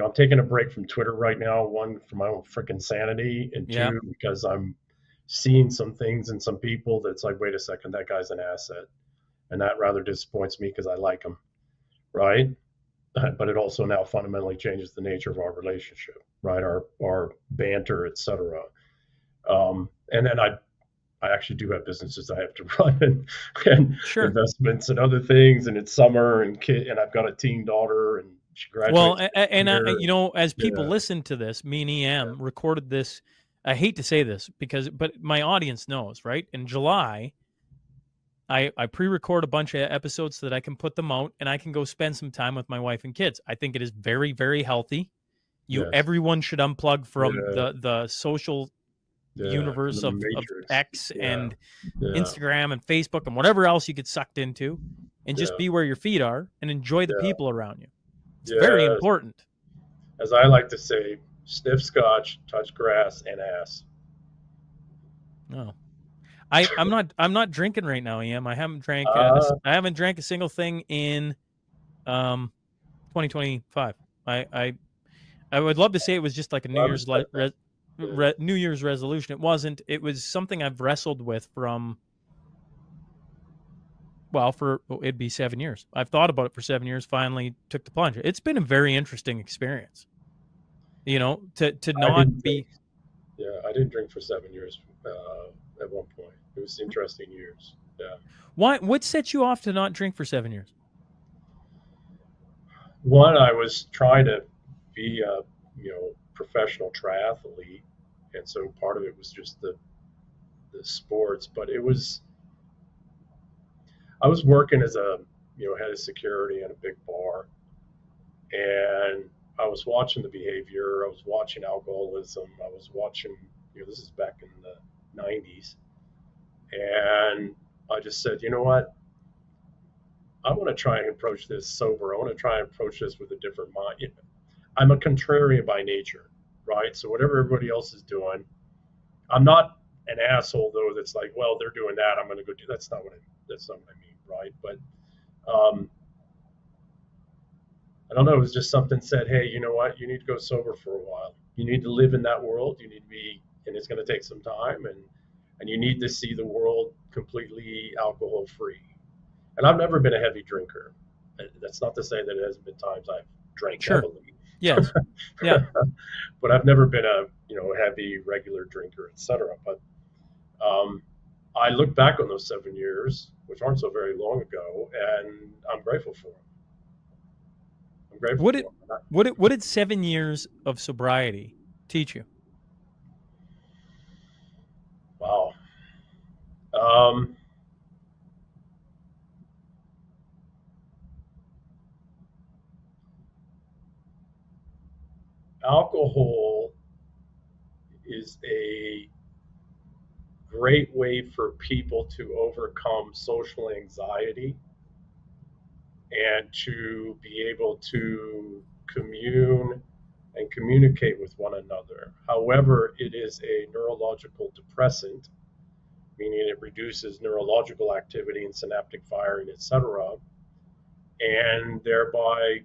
I'm taking a break from Twitter right now, one, for my own freaking sanity, and two, because I'm seeing some things and some people that's like, wait a second, that guy's an asset. And that rather disappoints me because I like him, right? But it also now fundamentally changes the nature of our relationship, right? Our banter, etc. And then I actually do have businesses I have to run and investments and other things. And it's summer and I've got a teen daughter and she graduates. Well, and as people listen to this, me and EM recorded this. I hate to say this but my audience knows, right? In July, I pre-record a bunch of episodes so that I can put them out and I can go spend some time with my wife and kids. I think it is very, very healthy. Everyone should unplug from the social universe of X and Instagram and Facebook and whatever else you get sucked into, and just be where your feet are and enjoy the people around you. It's very important. As I like to say, sniff scotch, touch grass, and ass. No. I'm not drinking right now, EM. I haven't drank a single thing in 2025. I would love to say it was just like a New Year's resolution. It wasn't. It was something I've wrestled with it'd be 7 years. I've thought about it for 7 years, finally took the plunge. It's been a very interesting experience. To not be. I didn't drink for 7 years at one point. It was interesting years. Yeah. What set you off to not drink for 7 years? One, I was trying to be a professional triathlete, and so part of it was just the sports, but I was working as a head of security in a big bar, and I was watching the behavior. I was watching alcoholism. I was watching, this is back in the 90s. And I just said, you know what? I want to try and approach this sober. I want to try and approach this with a different mind. I'm a contrarian by nature, right? So whatever everybody else is doing, I'm not an asshole though. That's like, well, they're doing that, I'm going to go do. That's not what I mean, right? But I don't know. It was just something said, hey, you know what? You need to go sober for a while. You need to live in that world. You need to be, and it's going to take some time, and you need to see the world completely alcohol free. And I've never been a heavy drinker. That's not to say that it hasn't been times I've drank heavily, Yes. Yeah. But I've never been a heavy regular drinker, etc. But um, I look back on those 7 years, which aren't so very long ago, and I'm grateful for them. I'm grateful What for did them. what did 7 years of sobriety teach you? Wow. Um, Alcohol is a great way for people to overcome social anxiety and to be able to commune and communicate with one another. However, it is a neurological depressant, meaning it reduces neurological activity and synaptic firing, etc., and thereby,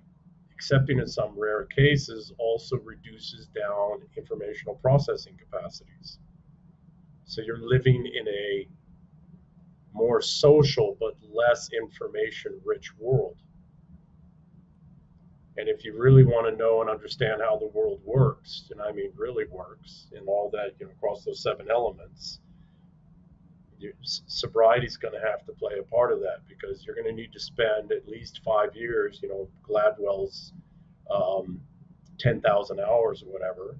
excepting in some rare cases, also reduces down informational processing capacities. So you're living in a more social but less information rich world. And if you really want to know and understand how the world works, and I mean really works, and all that, across those 7 elements, sobriety is going to have to play a part of that, because you're going to need to spend at least 5 years, Gladwell's 10,000 hours or whatever.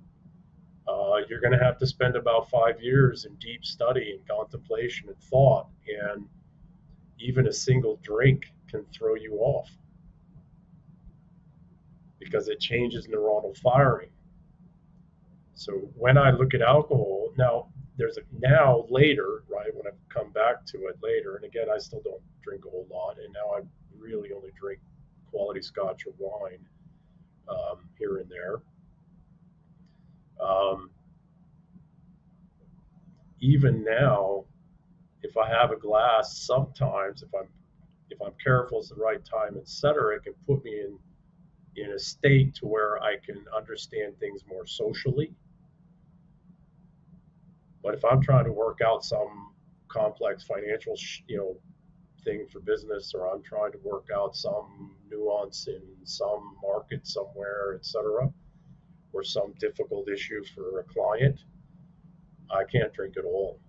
You're going to have to spend about 5 years in deep study and contemplation and thought, and even a single drink can throw you off because it changes neuronal firing. So when I look at alcohol now, now later, right, when I've come back to it later, and again, I still don't drink a whole lot, and now I really only drink quality scotch or wine here and there. Even now, if I have a glass, sometimes if I'm careful, it's the right time, etc., it can put me in a state to where I can understand things more socially. But if I'm trying to work out some complex financial, thing for business, or I'm trying to work out some nuance in some market somewhere, etc., or some difficult issue for a client, I can't drink at all.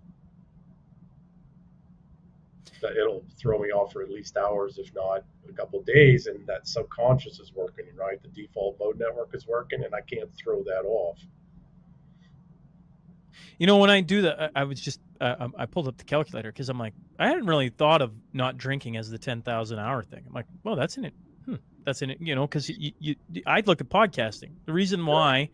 It'll throw me off for at least hours, if not a couple of days, and that subconscious is working, right? The default mode network is working, and I can't throw that off. When I do that, I was just I pulled up the calculator because I'm like, I hadn't really thought of not drinking as the 10,000 hour thing. I'm like, well, that's in it. That's in it. Because I'd look at podcasting. The reason why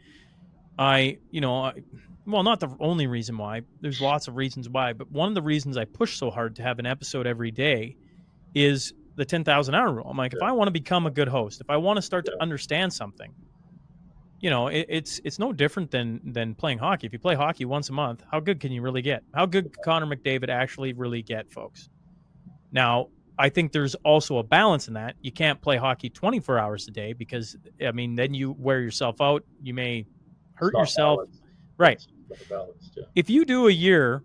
well, not the only reason why. There's lots of reasons why, but one of the reasons I push so hard to have an episode every day is the 10,000 hour rule. I'm like, if I want to become a good host, if I want to start to understand something, it's no different than playing hockey. If you play hockey once a month, how good can you really get? How good could Connor McDavid actually really get, folks? Now, I think there's also a balance in that. You can't play hockey 24 hours a day because, then you wear yourself out. You may hurt yourself. Balanced. Right. It's balanced, yeah. If you do a year,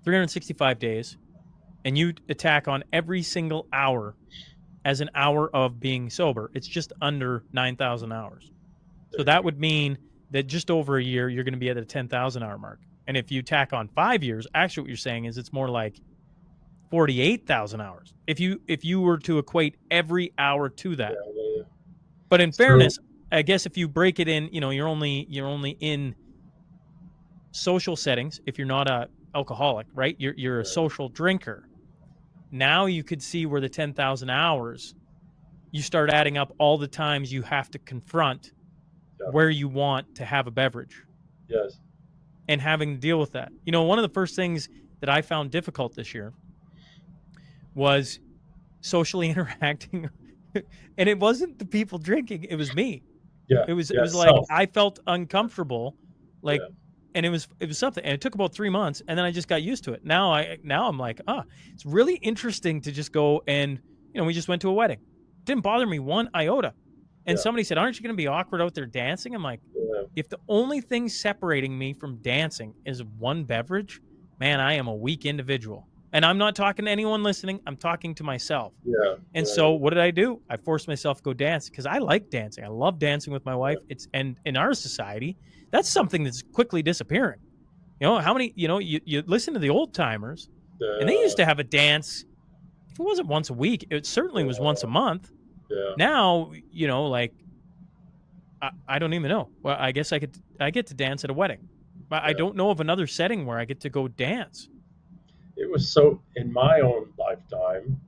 365 days, and you attack on every single hour as an hour of being sober, it's just under 9,000 hours. So that would mean that just over a year, you're going to be at the 10,000 hour mark. And if you tack on 5 years, actually what you're saying is it's more like 48,000 hours. If you were to equate every hour to that. Yeah. But in fairness, I guess if you break it in, you're only in social settings. If you're not a alcoholic, right? You're a social drinker. Now you could see where the 10,000 hours, you start adding up all the times you have to confront where you want to have a beverage. Yes. And having to deal with that. One of the first things that I found difficult this year was socially interacting. And it wasn't the people drinking, it was me. Yeah. It was like I felt uncomfortable, and it was something. And it took about 3 months, and then I just got used to it. Now I'm like, it's really interesting to just go and we just went to a wedding. It didn't bother me one iota. And somebody said, aren't you going to be awkward out there dancing? I'm like, if the only thing separating me from dancing is one beverage, man, I am a weak individual. And I'm not talking to anyone listening. I'm talking to myself. Yeah. And so what did I do? I forced myself to go dance because I like dancing. I love dancing with my wife. And in our society, that's something that's quickly disappearing. How many, you listen to the old timers and they used to have a dance. If it wasn't once a week, it certainly was once a month. Yeah. Now, I don't even know. Well, I guess I get to dance at a wedding. I don't know of another setting where I get to go dance. It was so in my own lifetime,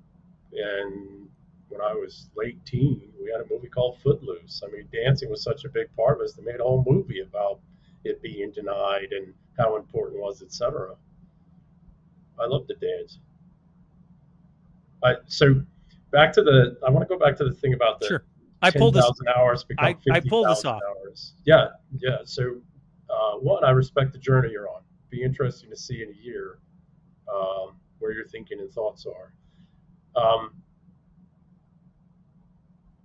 and when I was late teen, we had a movie called Footloose. I mean, dancing was such a big part of us. They made a whole movie about it being denied and how important it was, etc. I love to dance. So back to I want to go back to the thing about the Sure. I pulled 10,000 hours become 50,000 I pulled this off. hours. Yeah. So one, I respect the journey you're on. Be interesting to see in a year where your thinking and thoughts are.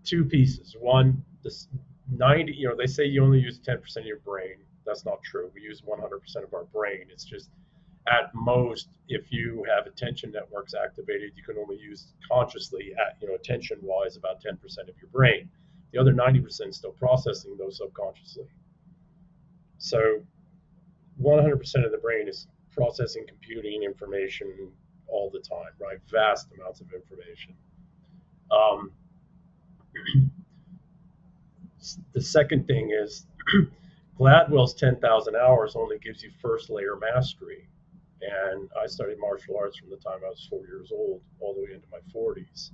Two pieces. One, this 90. They say you only use 10% of your brain. That's not true. We use 100% of our brain. It's just at most, if you have attention networks activated, you can only use consciously, attention-wise, about 10% of your brain. The other 90% is still processing those subconsciously. So 100% of the brain is processing, computing information all the time, right? Vast amounts of information. The second thing is Gladwell's 10,000 hours only gives you first layer mastery. And I studied martial arts from the time I was 4 years old all the way into my 40s.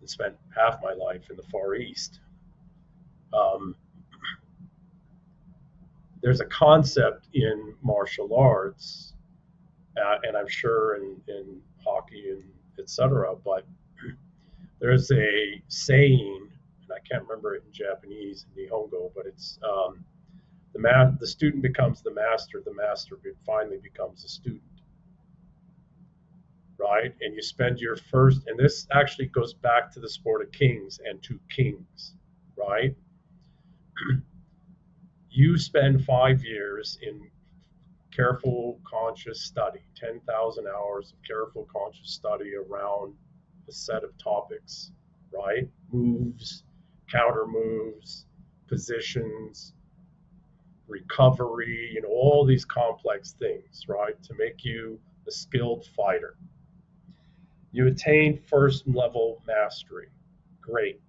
And spent half my life in the Far East. There's a concept in martial arts, and I'm sure in hockey and etc. But there's a saying, and I can't remember it in Japanese, Nihongo, but it's the student becomes the master finally becomes a student, right? And you spend your first, and this actually goes back to the sport of kings and to kings, right? You spend 5 years in careful, conscious study, 10,000 hours of careful, conscious study around a set of topics, right? Moves, counter moves, positions, recovery, all these complex things, right? To make you a skilled fighter. You attain first level mastery. Great.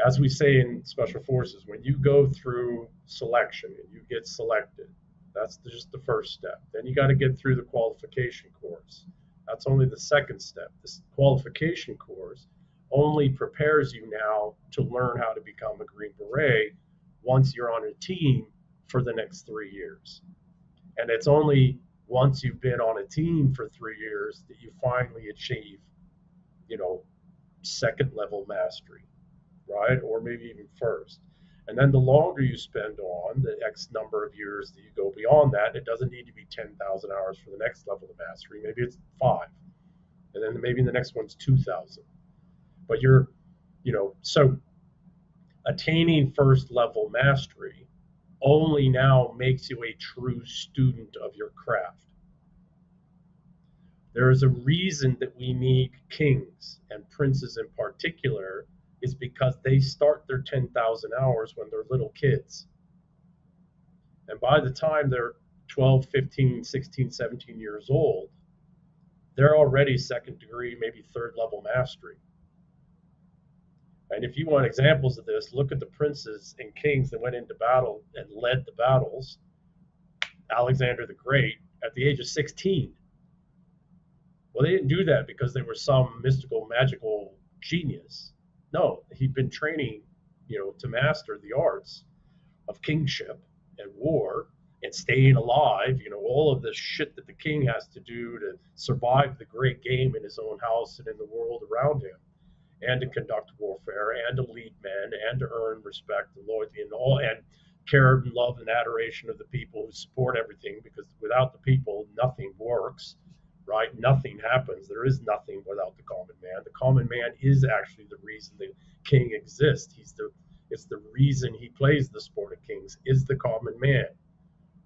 As we say in Special Forces, when you go through selection and you get selected, that's just the first step. Then you got to get through the qualification course. That's only the second step. This qualification course only prepares you now to learn how to become a Green Beret once you're on a team for the next 3 years. And it's only once you've been on a team for 3 years that you finally achieve, second level mastery, right? Or maybe even first. And then the longer you spend on, the X number of years that you go beyond that, it doesn't need to be 10,000 hours for the next level of mastery. Maybe it's 5. And then maybe the next one's 2,000. But so attaining first level mastery only now makes you a true student of your craft. There is a reason that we need kings and princes in particular, is because they start their 10,000 hours when they're little kids. And by the time they're 12, 15, 16, 17 years old, they're already second degree, maybe third level mastery. And if you want examples of this, look at the princes and kings that went into battle and led the battles. Alexander the Great at the age of 16. Well, they didn't do that because they were some mystical, magical genius. No, he'd been training, to master the arts of kingship and war and staying alive, all of the shit that the king has to do to survive the great game in his own house and in the world around him, and to conduct warfare and to lead men and to earn respect and loyalty and care and love and adoration of the people who support everything, because without the people, nothing works. Right? Nothing happens. There is nothing without the common man. The common man is actually the reason the king exists. It's the reason he plays the sport of kings, is the common man.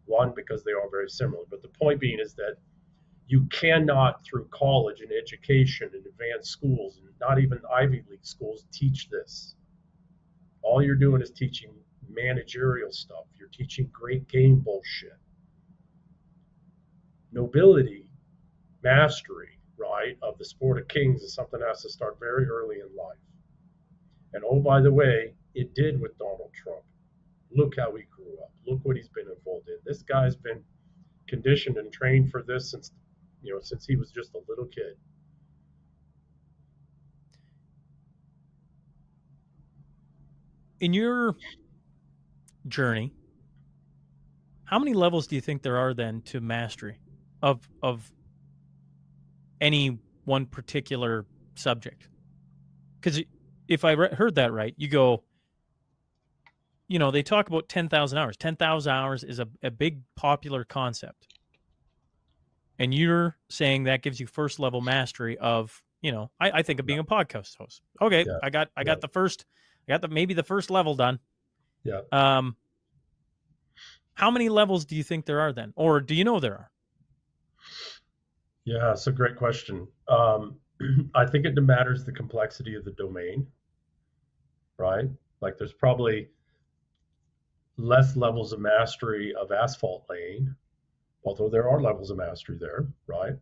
One, because they are very similar. But the point being is that you cannot, through college and education and advanced schools, and not even Ivy League schools, teach this. All you're doing is teaching managerial stuff. You're teaching great game bullshit. Nobility, mastery, right, of the sport of kings is something that has to start very early in life. And oh, by the way, it did with Donald Trump. Look how he grew up. Look what he's been involved in. This guy's been conditioned and trained for this since he was just a little kid. In your journey, how many levels do you think there are then to mastery of any one particular subject? Because if I heard that right, you go, they talk about 10,000 hours. 10,000 hours is a big popular concept. And you're saying that gives you first level mastery of, I think of being a podcast host. Okay, yeah. I got maybe the first level done. Yeah. How many levels do you think there are then? Or do you know there are? Yeah, it's a great question. I think it matters the complexity of the domain, right? Like there's probably less levels of mastery of asphalt laying, although there are levels of mastery there, right?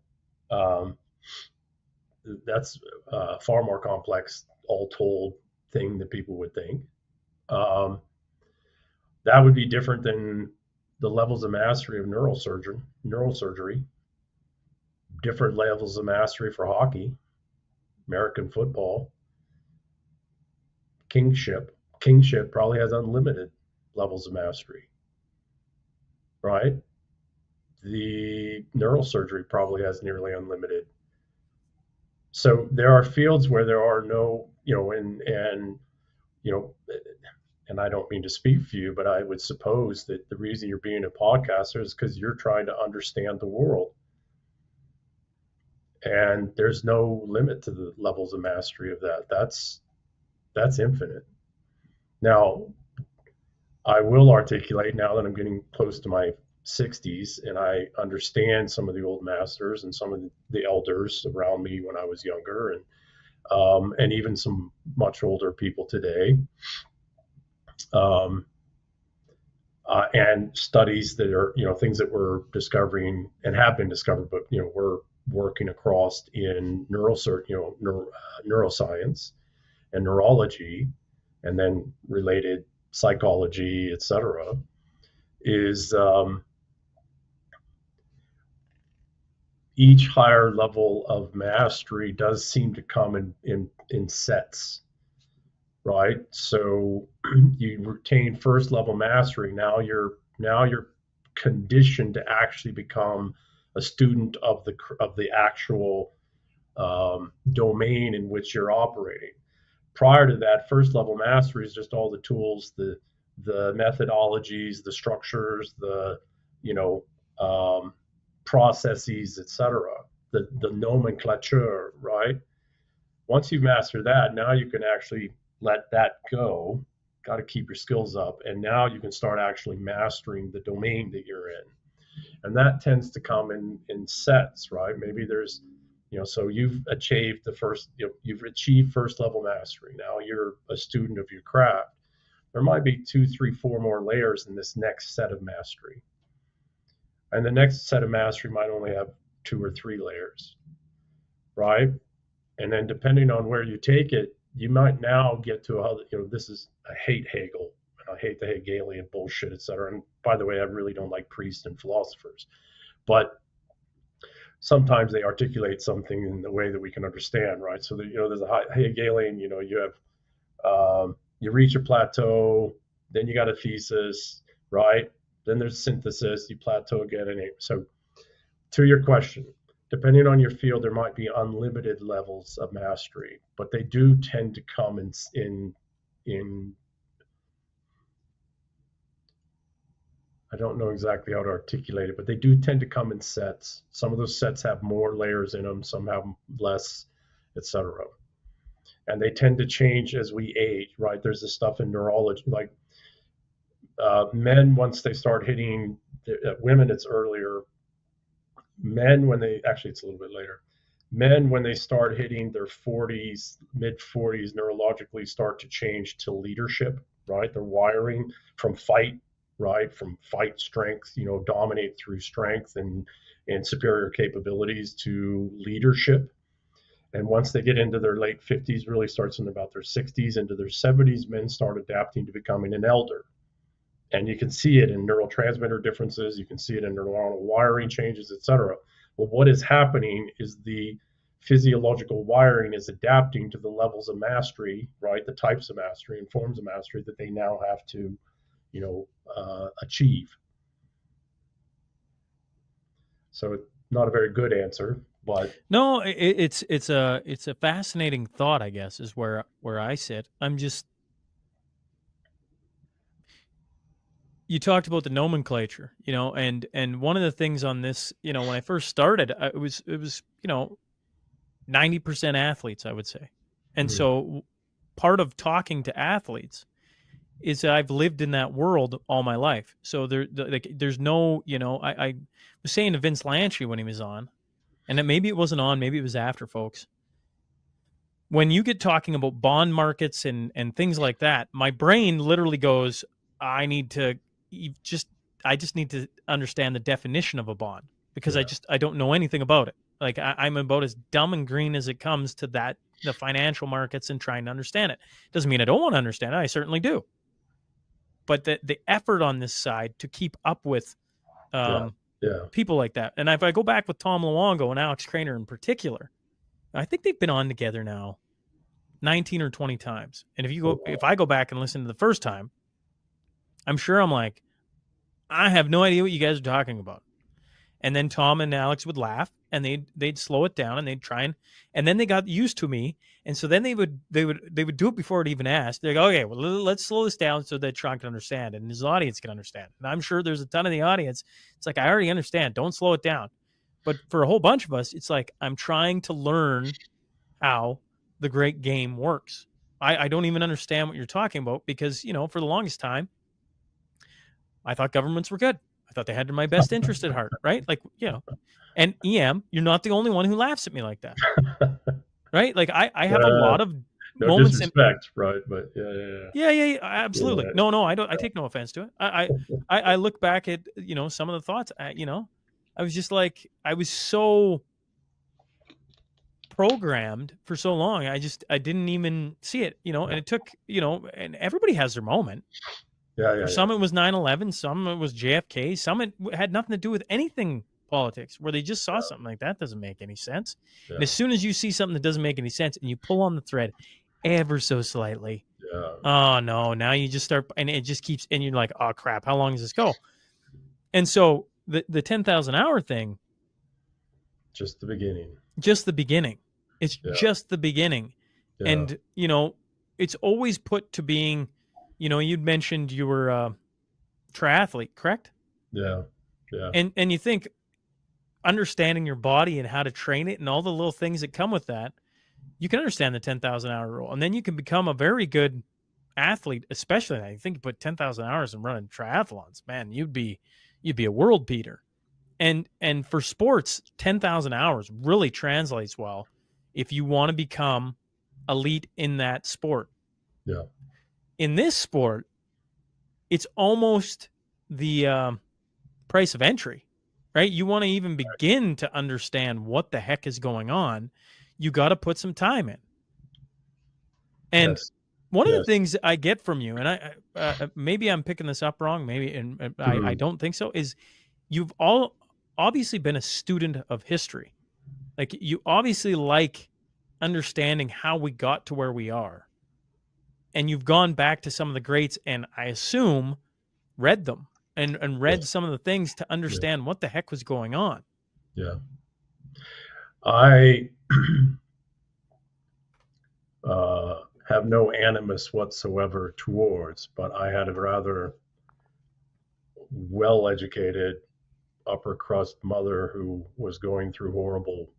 That's a far more complex, all told thing than people would think. That would be different than the levels of mastery of neurosurgery, different levels of mastery for hockey, American football, kingship. Kingship probably has unlimited levels of mastery, right? The neurosurgery probably has nearly unlimited. So there are fields where there are no, and I don't mean to speak for you, but I would suppose that the reason you're being a podcaster is because you're trying to understand the world. And there's no limit to the levels of mastery of that. That's infinite. Now, I will articulate now that I'm getting close to my 60s and I understand some of the old masters and some of the elders around me when I was younger, and even some much older people today. And studies that are, things that we're discovering and have been discovered, but, we're working across in neuroscience and neurology, and then related psychology, et cetera, is each higher level of mastery does seem to come in sets. Right, so you retain first level mastery. Now you're conditioned to actually become a student of the actual domain in which you're operating. Prior to that, first level mastery is just all the tools, the methodologies, the structures, the processes, etc. The nomenclature, right? Once you've mastered that, now you can actually let that go. Got to keep your skills up, and now you can start actually mastering the domain that you're in, and that tends to come in sets, right? Maybe there's, so you've achieved you've achieved first level mastery. Now you're a student of your craft. There might be 2, 3, 4 more layers in this next set of mastery, and the next set of mastery might only have 2 or 3 layers, right? And then depending on where you take it, you might now get to I hate Hegel, and I hate the Hegelian bullshit, et cetera. And by the way, I really don't like priests and philosophers, but sometimes they articulate something in the way that we can understand, right? So that, there's a Hegelian, you have, you reach a plateau, then you got a thesis, right? Then there's synthesis, you plateau again. And so to your question, depending on your field, there might be unlimited levels of mastery, but they do tend to come in I don't know exactly how to articulate it, but they do tend to come in sets. Some of those sets have more layers in them, some have less, etc. And they tend to change as we age, right? There's this stuff in neurology, like men, once they start hitting women, it's earlier. Men, it's a little bit later. Men, when they start hitting their 40s, mid 40s, neurologically start to change to leadership, right? They're wiring from fight, right? From fight strength, dominate through strength and superior capabilities to leadership. And once they get into their late 50s, really starts in about their 60s, into their 70s, men start adapting to becoming an elder. And you can see it in neurotransmitter differences, you can see it in neuronal wiring changes, et cetera. Well, what is happening is the physiological wiring is adapting to the levels of mastery, right? The types of mastery and forms of mastery that they now have to, achieve. So not a very good answer, but no, it's a fascinating thought, I guess, is where I sit. You talked about the nomenclature, and one of the things on this, when I first started, it was 90% athletes, I would say. And so part of talking to athletes is that I've lived in that world all my life. So there's no, I was saying to Vince Lantry when he was on, and maybe it wasn't on, maybe it was after, folks. When you get talking about bond markets and things like that, my brain literally goes, I just need to understand the definition of a bond, because I don't know anything about it. Like I'm about as dumb and green as it comes to the financial markets and trying to understand it. Doesn't mean I don't want to understand it. I certainly do. But the effort on this side to keep up with people like that. And if I go back with Tom Luongo and Alex Craner in particular, I think they've been on together now 19 or 20 times. And if I go back and listen to the first time, I'm sure I'm like, I have no idea what you guys are talking about. And then Tom and Alex would laugh, and they'd slow it down, and they'd try and then they got used to me, and so then they would do it before it even asked. They're like, okay, well, let's slow this down so that Shaun can understand and his audience can understand. And I'm sure there's a ton of the audience. It's like, I already understand. Don't slow it down. But for a whole bunch of us, it's like I'm trying to learn how the great game works. I don't even understand what you're talking about because, for the longest time, I thought governments were good. I thought they had my best interest at heart, right? Like, and EM, you're not the only one who laughs at me like that, right? Like I have a lot of no moments. Disrespect, right? But yeah, absolutely. Yeah. No, I don't. I take no offense to it. I look back at some of the thoughts. I was just like, I was so programmed for so long. I didn't even see it, and it took, and everybody has their moment. For some, it was 9/11. Some, it was JFK. Some, it had nothing to do with anything politics, where they just saw something like that doesn't make any sense. And as soon as you see something that doesn't make any sense and you pull on the thread ever so slightly, oh, no, now you just start, and it just keeps, and you're like, oh, crap, how long does this go? And so the 10,000 hour thing. Just the beginning. It's just the beginning. Yeah. And, it's always put to being, you'd mentioned you were a triathlete, correct? Yeah. And you think understanding your body and how to train it and all the little things that come with that, you can understand the 10,000 hour rule. And then you can become a very good athlete, especially I think you put 10,000 hours in running triathlons, man, you'd be a world beater. And for sports, 10,000 hours really translates well if you want to become elite in that sport. Yeah. In this sport, it's almost the price of entry, right? You want to even begin to understand what the heck is going on, you got to put some time in. And one of the things I get from you, and I maybe I'm picking this up wrong, maybe, and I don't think so, is you've all obviously been a student of history. Like, you obviously like understanding how we got to where we are. And you've gone back to some of the greats, and I assume read them and read some of the things to understand what the heck was going on. Yeah. I have no animus whatsoever towards, but I had a rather well-educated upper crust mother who was going through horrible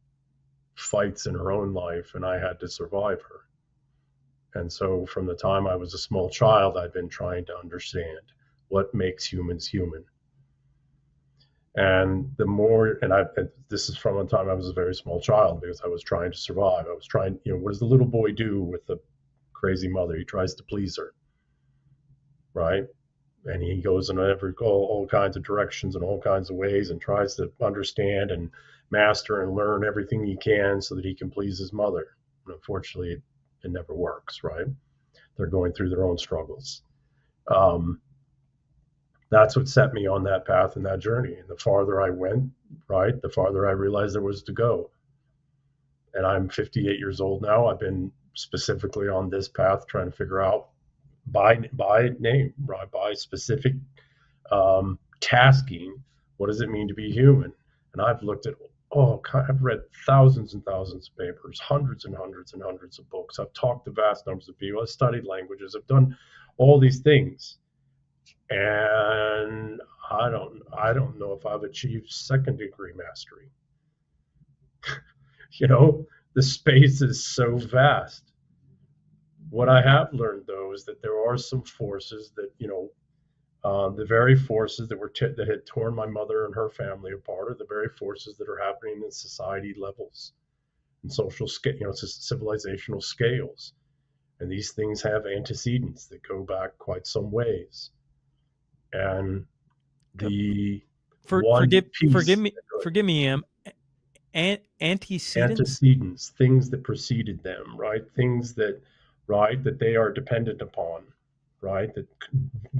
fights in her own life, and I had to survive her. And so from the time I was a small child, I've been trying to understand what makes humans human. And the more, and this is from the time I was a very small child because I was trying to survive. I was trying, what does the little boy do with the crazy mother? He tries to please her, right? And he goes in all kinds of directions and all kinds of ways and tries to understand and master and learn everything he can so that he can please his mother. And unfortunately, it never works, right? They're going through their own struggles. That's what set me on that path and that journey. And the farther I went, right, the farther I realized there was to go. And I'm 58 years old now. I've been specifically on this path trying to figure out by name, right, by specific tasking, what does it mean to be human? And I've looked at, I've read thousands and thousands of papers, hundreds and hundreds and hundreds of books. I've talked to vast numbers of people. I've studied languages. I've done all these things. And I don't know if I've achieved second degree mastery. The space is so vast. What I have learned, though, is that there are some forces that, the very forces that had torn my mother and her family apart are the very forces that are happening in society levels and social scale, civilizational scales. And these things have antecedents that go back quite some ways. And forgive me, antecedents, things that preceded them, right? Things that they are dependent upon, right? That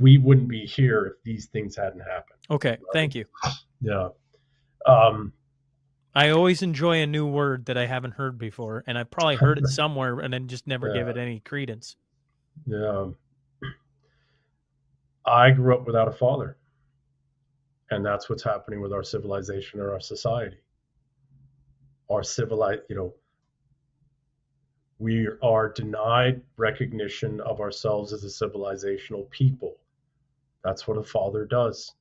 we wouldn't be here if these things hadn't happened. Okay, right? Thank you. Yeah. I always enjoy a new word that I haven't heard before, and I probably heard it somewhere and then just never give it any credence. Yeah. I grew up without a father. And that's what's happening with our civilization or our society. We are denied recognition of ourselves as a civilizational people. That's what a father does.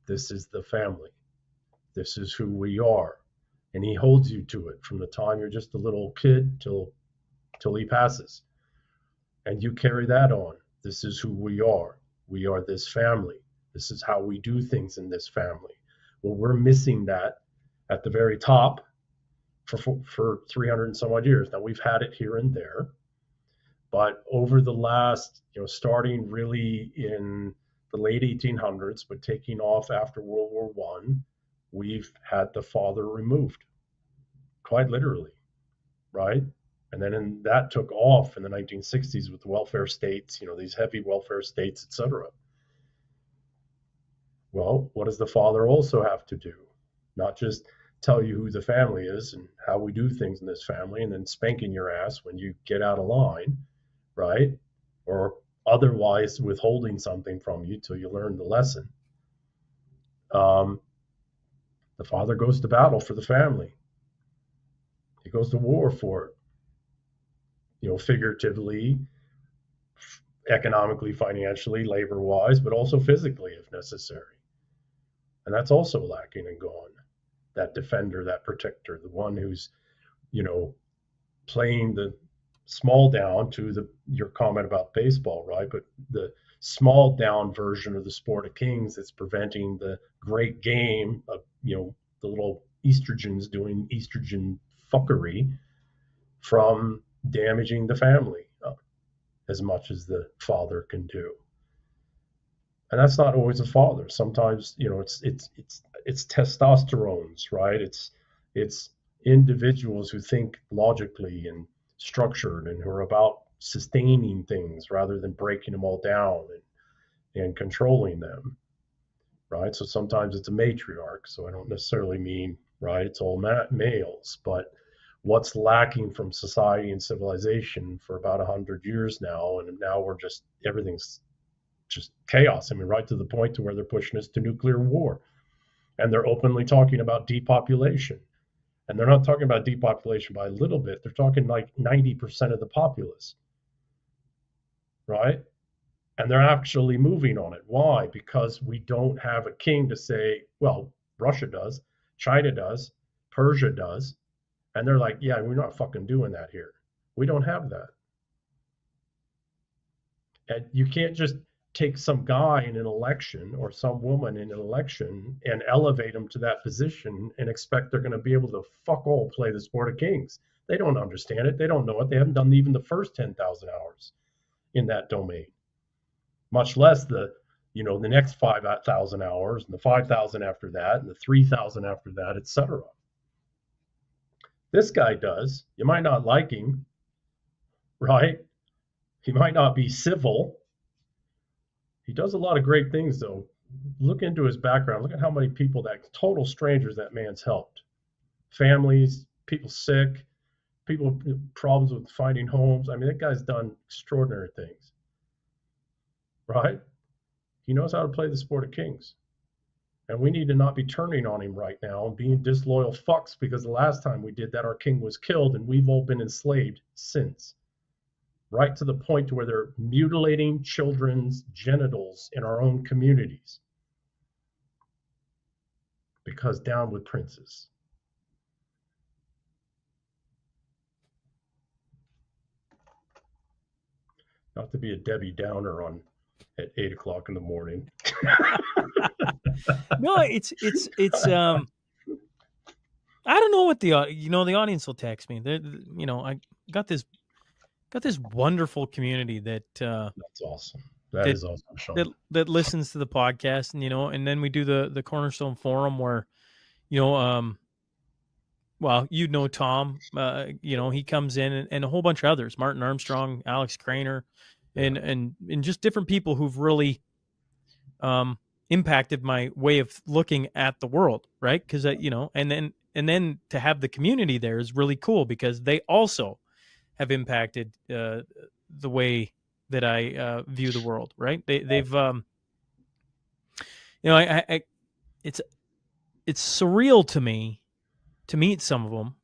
This is the family. This is who we are. And he holds you to it from the time you're just a little kid till he passes. And you carry that on. This is who we are. We are this family. This is how we do things in this family. Well, we're missing that at the very top for 300 and some odd years. Now, we've had it here and there, but over the last, starting really in the late 1800s, but taking off after World War I, we've had the father removed, quite literally, right? And then that took off in the 1960s with the welfare states, these heavy welfare states, et cetera. Well, what does the father also have to do? Not just tell you who the family is and how we do things in this family and then spanking your ass when you get out of line, right? Or otherwise withholding something from you till you learn the lesson. The father goes to battle for the family. He goes to war for it. Figuratively, economically, financially, labor-wise, but also physically if necessary. And that's also lacking and gone. That defender, that protector, the one who's, playing the small down to your comment about baseball, right? But the small down version of the sport of kings that's preventing the great game of, the little estrogens doing estrogen fuckery from damaging the family as much as the father can do. And that's not always a father. Sometimes, it's testosterones, right? It's individuals who think logically and structured and who are about sustaining things rather than breaking them all down and controlling them, right? So sometimes it's a matriarch. So I don't necessarily mean, right, it's all males, but what's lacking from society and civilization for about 100 years now, and now everything's just chaos. I mean, right to the point to where they're pushing us to nuclear war. And they're openly talking about depopulation. And they're not talking about depopulation by a little bit. They're talking like 90% of the populace, right? And they're actually moving on it. Why? Because we don't have a king to say, well, Russia does, China does, Persia does. And they're like, yeah, we're not fucking doing that here. We don't have that. And you can't just take some guy in an election or some woman in an election and elevate them to that position and expect they're going to be able to fuck all play the sport of kings. They don't understand it. They don't know it. They haven't done even the first 10,000 hours in that domain, much less the next 5,000 hours and the 5,000 after that and the 3,000 after that, etc. This guy does. You might not like him, right? He might not be civil. He does a lot of great things, though. Look into his background. Look at how many people, that total strangers, that man's helped. Families, people sick, people with problems with finding homes. I mean, that guy's done extraordinary things, right? He knows how to play the sport of kings. And we need to not be turning on him right now and being disloyal fucks, because the last time we did that, our king was killed and we've all been enslaved since. Right to the point to where they're mutilating children's genitals in our own communities. Because down with princes. Not to be a Debbie Downer at 8 o'clock in the morning. No, it's I don't know what the audience will text me. I got this wonderful community that that's awesome. That is awesome, Shaun. That listens to the podcast, and then we do the Cornerstone Forum where, Tom, he comes in and a whole bunch of others, Martin Armstrong, Alex Craner, and just different people who've really impacted my way of looking at the world, right? Because and then to have the community there is really cool because they also have impacted the way that I view the world, right? They've it's surreal to me to meet some of them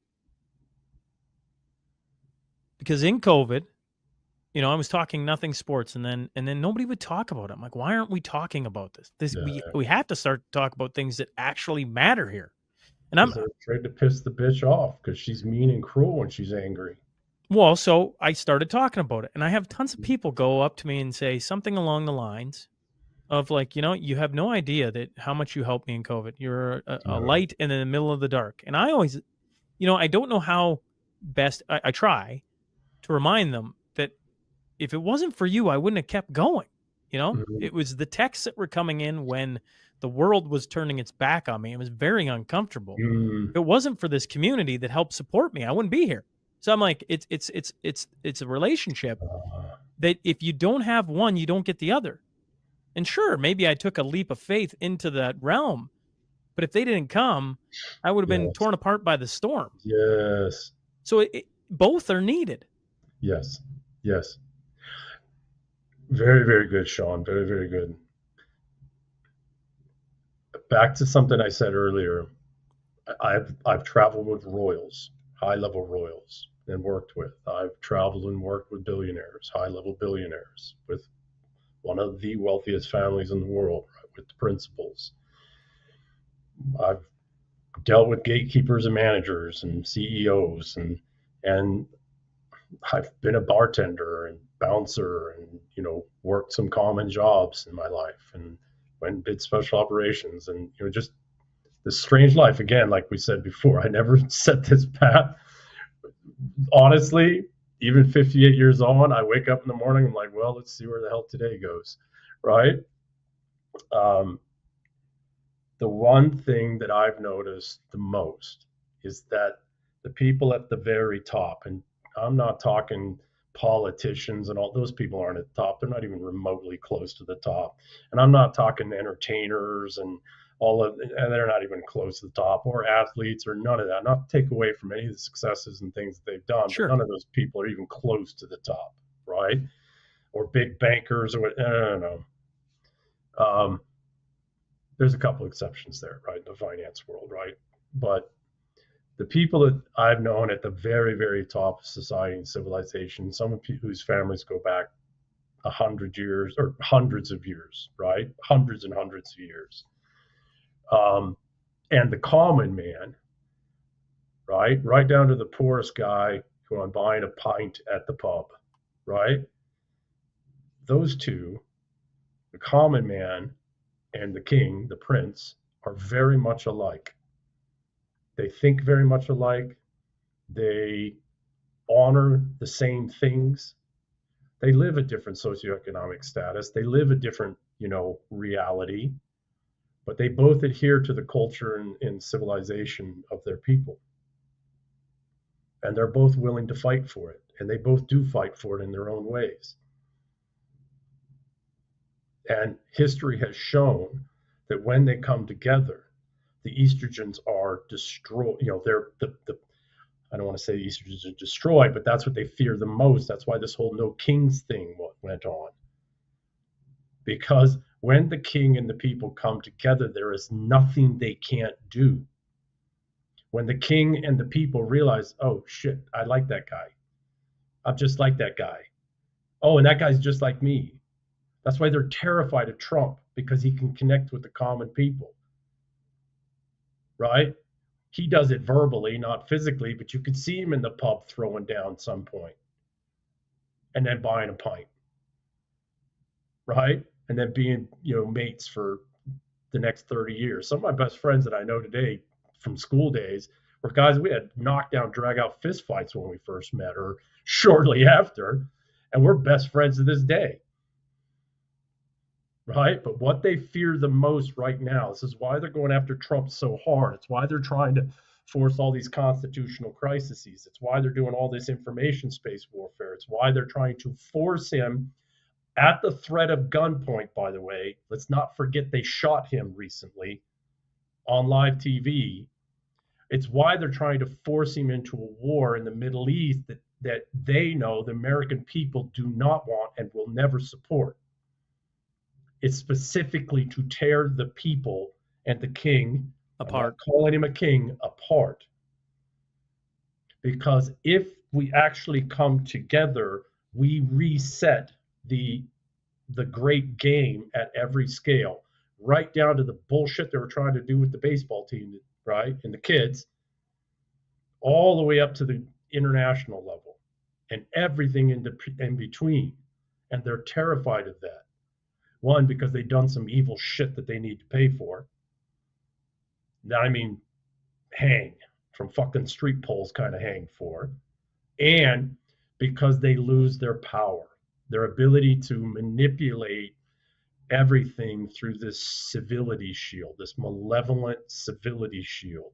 because in COVID, I was talking nothing sports, and then nobody would talk about it. I'm like, why aren't we talking about this? We have to start to talk about things that actually matter here. And I'm afraid to piss the bitch off because she's mean and cruel when she's angry. Well, so I started talking about it, and I have tons of people go up to me and say something along the lines of like, you have no idea that how much you helped me in COVID. You're a light in the middle of the dark. And I always, I don't know how best I try to remind them that if it wasn't for you, I wouldn't have kept going. It was the texts that were coming in when the world was turning its back on me. It was very uncomfortable. If it wasn't for this community that helped support me, I wouldn't be here. So I'm like, it's a relationship that if you don't have one, you don't get the other. And sure, maybe I took a leap of faith into that realm, but if they didn't come, I would have been torn apart by the storm. Yes. So both are needed. Yes. Very, very good, Shaun. Very, very good. Back to something I said earlier. I've traveled with royals, high-level royals, and worked with. I've traveled and worked with billionaires, high-level billionaires, with one of the wealthiest families in the world, right, with the principals. I've dealt with gatekeepers and managers and CEOs, and I've been a bartender and bouncer and, worked some common jobs in my life and went and did special operations and, just this strange life. Again, like we said before, I never set this path. Honestly, even 58 years on, I wake up in the morning, I'm like, well, let's see where the hell today goes, right? The one thing that I've noticed the most is that the people at the very top, and I'm not talking politicians and all those people aren't at the top. They're not even remotely close to the top. And I'm not talking entertainers and and they're not even close to the top, or athletes or none of that. Not to take away from any of the successes and things that they've done, Sure. But none of those people are even close to the top, right? Or big bankers or what, no. There's a couple exceptions there, right? The finance world, right? But the people that I've known at the very, very top of society and civilization, some of whose families go back 100 years or hundreds of years, right? Hundreds and hundreds of years. And the common man, right down to the poorest guy who I'm buying a pint at the pub, right? Those two the common man and the king, the prince, are very much alike. They think very much alike. They honor the same things. They live a different socioeconomic status. They live a different, reality, but they both adhere to the culture and civilization of their people. And they're both willing to fight for it. And they both do fight for it in their own ways. And history has shown that when they come together, the estrogens are destroyed. They're I don't want to say the estrogens are destroyed, but that's what they fear the most. That's why this whole no kings thing went on. Because when the king and the people come together, there is nothing they can't do. When the king and the people realize, oh shit, I like that guy. I'm just like that guy. Oh, and that guy's just like me. That's why they're terrified of Trump, because he can connect with the common people. Right? He does it verbally, not physically, but you could see him in the pub throwing down some point and then buying a pint. Right? And then being, mates for the next 30 years. Some of my best friends that I know today from school days were guys we had knockdown, drag out fist fights when we first met or shortly after. And we're best friends to this day. Right? But what they fear the most right now, this is why they're going after Trump so hard. It's why they're trying to force all these constitutional crises. It's why they're doing all this information space warfare. It's why they're trying to force him at the threat of gunpoint, by the way. Let's not forget they shot him recently on live TV. It's why they're trying to force him into a war in the Middle East that they know the American people do not want and will never support. It's specifically to tear the people and the king apart. I'm not calling him a king, apart. Because if we actually come together, we reset the great game at every scale, right down to the bullshit they were trying to do with the baseball team, right? And the kids, all the way up to the international level and everything in between. And they're terrified of that. One, because they've done some evil shit that they need to pay for. I mean, hang from fucking street poles kind of hang for. And because they lose their power, their ability to manipulate everything through this civility shield, this malevolent civility shield,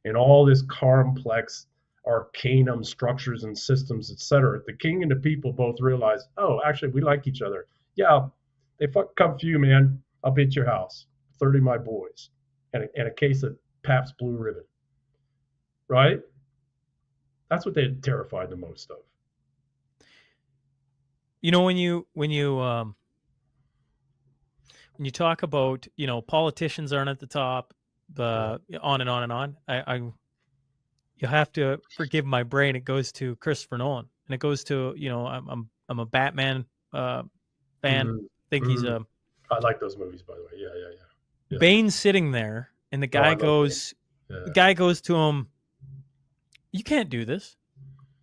and all this complex arcanum structures and systems, etc. The king and the people both realize, oh, actually, we like each other. Yeah, they fucking come for you, man. I'll be at your house. 30 of my boys. And a case of Pabst Blue Ribbon. Right? That's what they're terrified the most of. When you talk about, politicians aren't at the top, on and on and on, you have to forgive my brain. It goes to Christopher Nolan, and it goes to, I'm a Batman fan. Mm-hmm. Think he's a. I like those movies, by the way. Yeah. Bane's sitting there, and the guy goes, the guy goes to him, "You can't do this.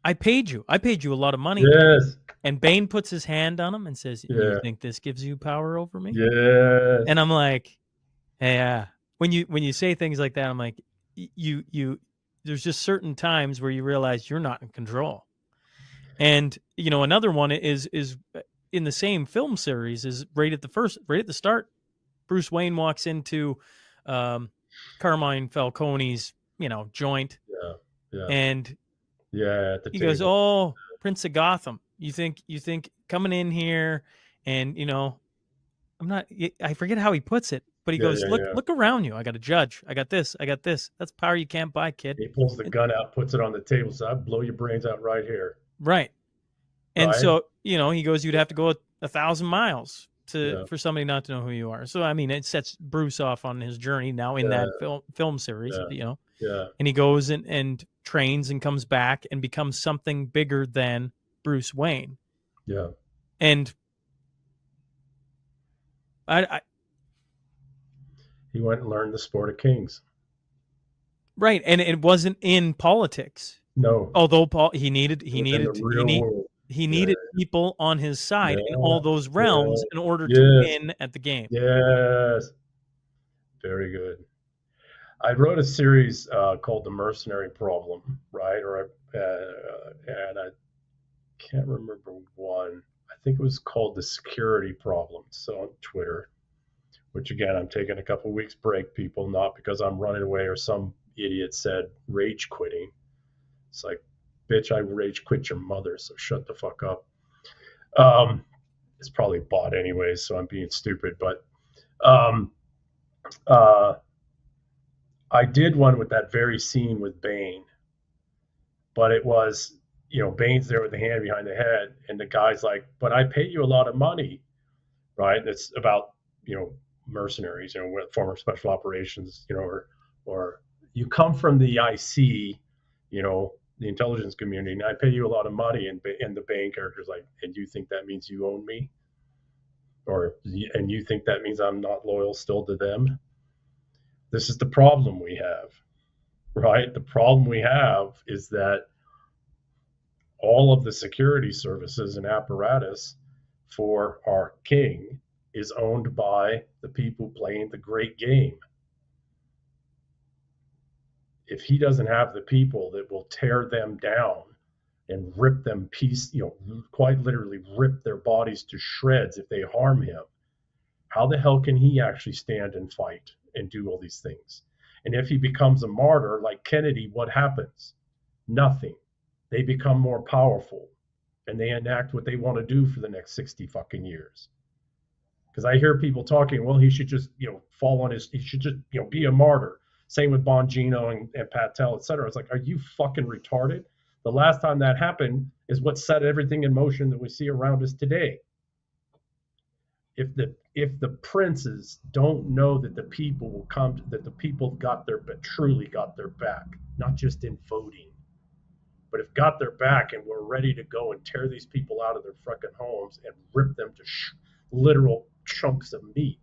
I paid you. I paid you a lot of money." Yes. And Bane puts his hand on him and says, "You think this gives you power over me?" Yes. And I'm like, yeah. When you say things like that, I'm like, you. There's just certain times where you realize you're not in control. And another one is in the same film series is right at the start. Bruce Wayne walks into Carmine Falcone's joint, and he goes, "Oh, Prince of Gotham, you think coming in here, and I'm not. I forget how he puts it, but he goes, look around you. I got a judge. I got this. I got this. That's power you can't buy, kid." He pulls the gun out, puts it on the table, says, "I'll blow your brains out right here." Right. And so, he goes, you'd have to go 1,000 miles for somebody not to know who you are. So, I mean, it sets Bruce off on his journey now in that film series, Yeah. And he goes and trains and comes back and becomes something bigger than Bruce Wayne. Yeah. And he went and learned the sport of kings. Right. And it wasn't in politics. No. Although he he Good. needed people on his side in Yeah. all those Yeah. realms in order to Yes. win at the game. Yes. Very good. I wrote a series called The Mercenary Problem, right? And I can't remember one. I think it was called The Security Problem. So on Twitter, which again, I'm taking a couple weeks break, people, not because I'm running away or some idiot said rage quitting. It's like, bitch, I rage quit your mother, so shut the fuck up. Um, it's probably bought anyways, so I'm being stupid. But um, uh, I did one with that very scene with Bane, but it was, Bane's there with the hand behind the head, and the guy's like, "But I pay you a lot of money, right?" And it's about mercenaries, former special operations, or you come from the IC, the intelligence community, and I pay you a lot of money, and the Bane character's like, "And you think that means you own me?" And you think that means I'm not loyal still to them? This is the problem we have, right? The problem we have is that all of the security services and apparatus for our king is owned by the people playing the great game. If he doesn't have the people that will tear them down and rip them quite literally rip their bodies to shreds if they harm him, how the hell can he actually stand and fight and do all these things? And if he becomes a martyr like Kennedy, what happens? Nothing. They become more powerful and they enact what they want to do for the next 60 fucking years. Because I hear people talking, well, he should just, he should just, be a martyr. Same with Bongino and Patel, et cetera. It's like, are you fucking retarded? The last time that happened is what set everything in motion that we see around us today. If the princes don't know that the people will come, that the people truly got their back, not just in voting, but if got their back and we're ready to go and tear these people out of their fucking homes and rip them to literal chunks of meat,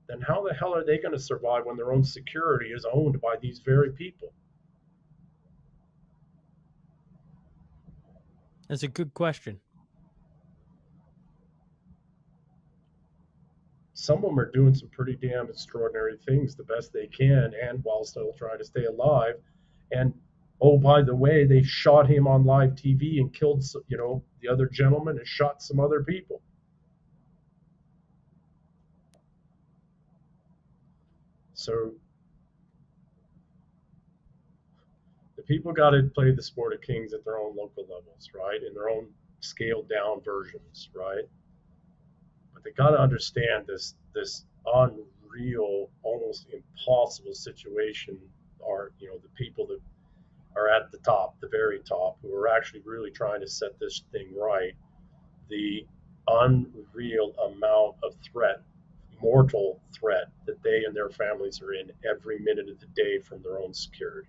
then how the hell are they going to survive when their own security is owned by these very people? That's a good question. Some of them are doing some pretty damn extraordinary things the best they can, and while still trying to stay alive. And oh, by the way, they shot him on live TV and killed, the other gentleman and shot some other people. So the people got to play the sport of kings at their own local levels, right? In their own scaled down versions, right? But they got to understand this unreal, almost impossible situation are, the people that are at the top, the very top, who are actually really trying to set this thing right. The unreal amount of threat, mortal threat, that they and their families are in every minute of the day from their own security.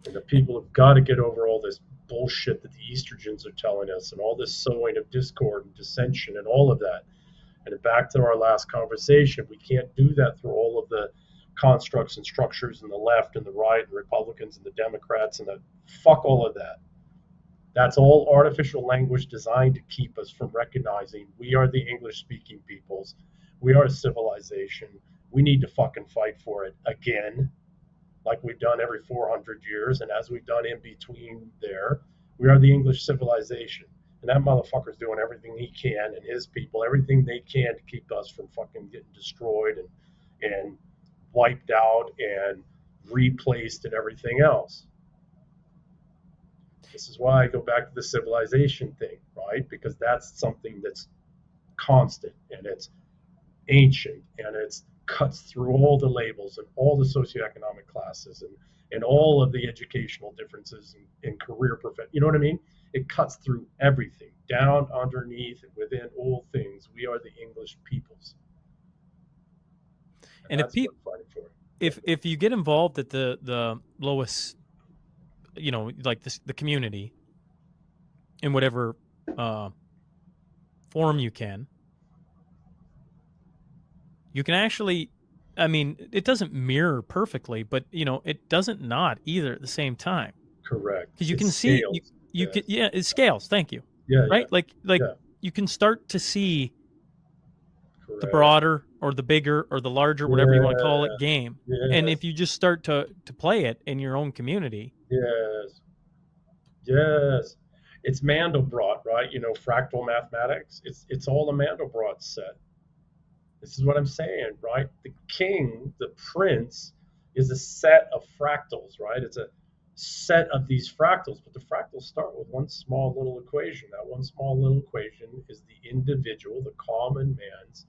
And the people have got to get over all this bullshit that the estrogens are telling us and all this sowing of discord and dissension and all of that. And back to our last conversation, we can't do that through all of the constructs and structures and the left and the right and Republicans and the Democrats and the fuck all of that. That's all artificial language designed to keep us from recognizing we are the English speaking peoples. We are a civilization. We need to fucking fight for it again, like we've done every 400 years. And as we've done in between there, we are the English civilization. And that motherfucker's doing everything he can, and his people, everything they can to keep us from fucking getting destroyed and wiped out and replaced and everything else. This is why I go back to the civilization thing, right? Because that's something that's constant and it's ancient and it's cuts through all the labels and all the socioeconomic classes and all of the educational differences and career profession. You know what I mean? It cuts through everything, down, underneath, and within all things. We are the English peoples. And that's what I'm fighting for. If you get involved at the lowest, like the community, in whatever form you can actually I mean, it doesn't mirror perfectly, but it doesn't not either at the same time. Correct. Because you It can see scales. you Yes. can it scales. Thank you. Yeah, yeah, Right? Like yeah. you can start to see the Correct. broader or the bigger or the larger, whatever you want to call Yeah. it, game. And Yes. if you just start to play it in your own community, Yes. Yes. It's Mandelbrot, right? Fractal mathematics. It's all a Mandelbrot set. This is what I'm saying, right? The king, the prince, is a set of fractals, right? It's a set of these fractals, but the fractals start with one small little equation. That one small little equation is the individual, the common man's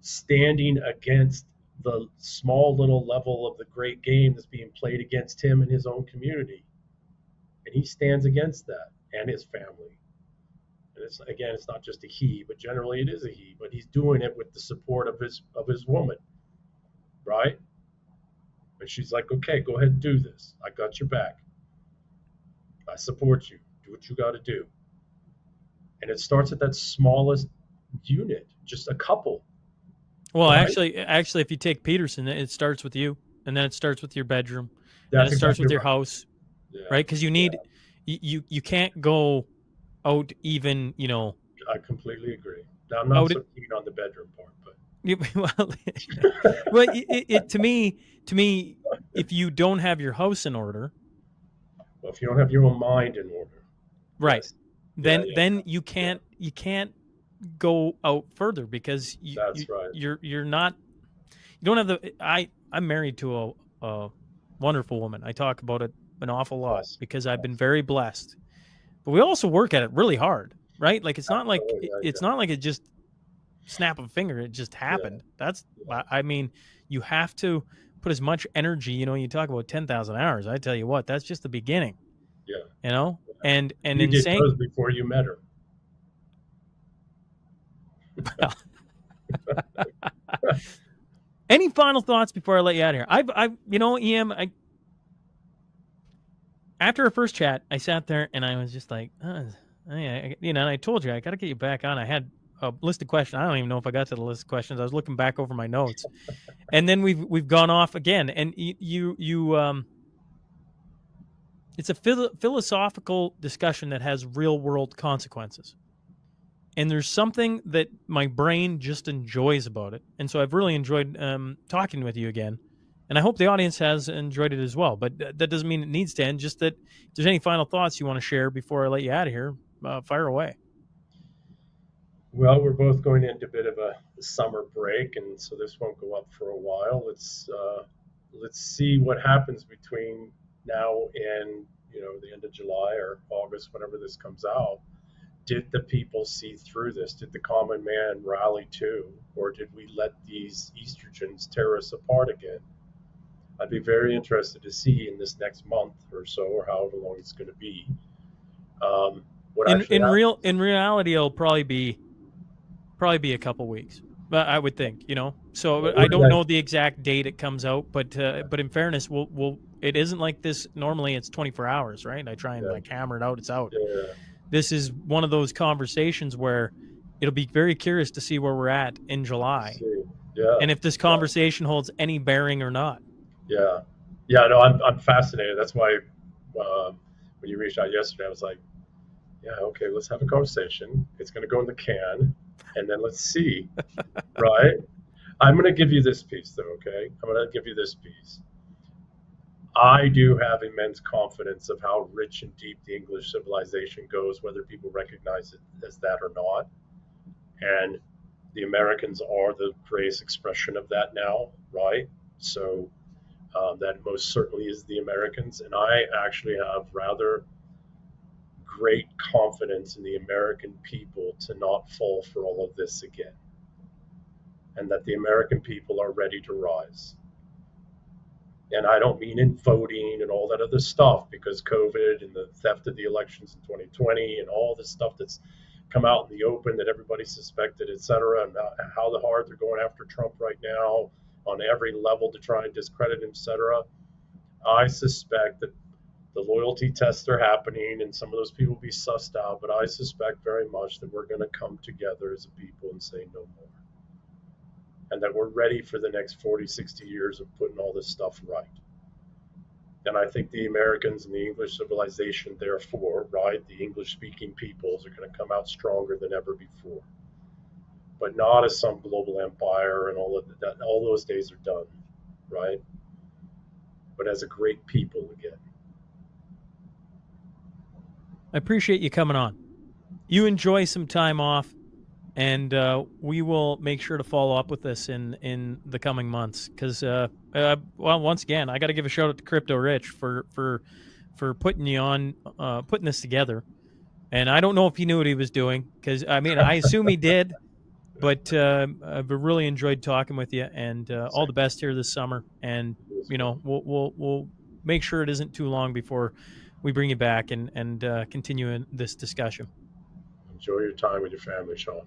standing against the small little level of the great game that's being played against him in his own community. And he stands against that and his family. And it's not just a he, but generally it is a he. But he's doing it with the support of his woman, right? And she's like, okay, go ahead and do this. I got your back. I support you. Do what you got to do. And it starts at that smallest unit, just a couple. well, Right? actually, if you take Peterson, it starts with you, and then it starts with your bedroom, That's and it starts exactly with your right. house, Yeah, right? Because you need you can't go out even I completely agree. Now, I'm not out so keen on the bedroom part, but well, to me, if you don't have your house in order, well, if you don't have your own mind in order, right, yes, then you can't go out further because that's right. you're not you don't have the I'm married to a wonderful woman. I talk about it an awful lot Awesome. because I've been very blessed. But we also work at it really hard, right? Like it's not like it's not like it just snap of a finger, it just happened. I mean, you have to put as much energy, you talk about 10,000 hours. I tell you what, that's just the beginning. Yeah. And You in did saying those before you met her. any final thoughts before I let you out of here? EM, after our first chat, I sat there and I was just like, and I told you I got to get you back on. I had a list of questions. I don't even know if I got to the list of questions. I was looking back over my notes, and then we've gone off again. And it's a philosophical discussion that has real world consequences. And there's something that my brain just enjoys about it. And so I've really enjoyed talking with you again. And I hope the audience has enjoyed it as well. But that doesn't mean it needs to end. Just that if there's any final thoughts you want to share before I let you out of here, fire away. Well, we're both going into a bit of a summer break, and so this won't go up for a while. Let's see what happens between now and the end of July or August, whenever this comes out. Did the people see through this? Did the common man rally too, or did we let these estrogens tear us apart again? I'd be very interested to see in this next month or so, or however long it's going to be. In reality, it'll probably be a couple weeks, but I would think, So I don't know the exact date it comes out, but in fairness, it isn't like this. Normally, it's 24 hours, right? I try and like hammer it out. It's out. Yeah. This is one of those conversations where it'll be very curious to see where we're at in July, and if this conversation holds any bearing or not. Yeah, no, I'm fascinated. That's why when you reached out yesterday, I was like, yeah, okay, let's have a conversation. It's going to go in the can, and then let's see, right? I'm going to give you this piece, though, okay? I'm going to give you this piece. I do have immense confidence of how rich and deep the English civilization goes, whether people recognize it as that or not. And the Americans are the greatest expression of that now, right? So that most certainly is the Americans. And I actually have rather great confidence in the American people to not fall for all of this again. And that the American people are ready to rise. And I don't mean in voting and all that other stuff, because COVID and the theft of the elections in 2020 and all this stuff that's come out in the open that everybody suspected, et cetera, and how hard they're going after Trump right now on every level to try and discredit him, et cetera. I suspect that the loyalty tests are happening and some of those people will be sussed out, but I suspect very much that we're going to come together as a people and say no more. and that we're ready for the next 40, 60 years of putting all this stuff right. And I think the Americans and the English civilization, therefore, right, the English speaking peoples are going to come out stronger than ever before. But not as some global empire and all of that. All those days are done, right? But as a great people again. I appreciate you coming on. You enjoy some time off, and we will make sure to follow up with this in the coming months. Because, well, once again, I got to give a shout out to Crypto Rich for putting you on, putting this together. And I don't know if he knew what he was doing, because I mean, I assume he did. But I've really enjoyed talking with you, and all the best here this summer. And you know, we'll make sure it isn't too long before we bring you back and continue in this discussion. Enjoy your time with your family, Shaun.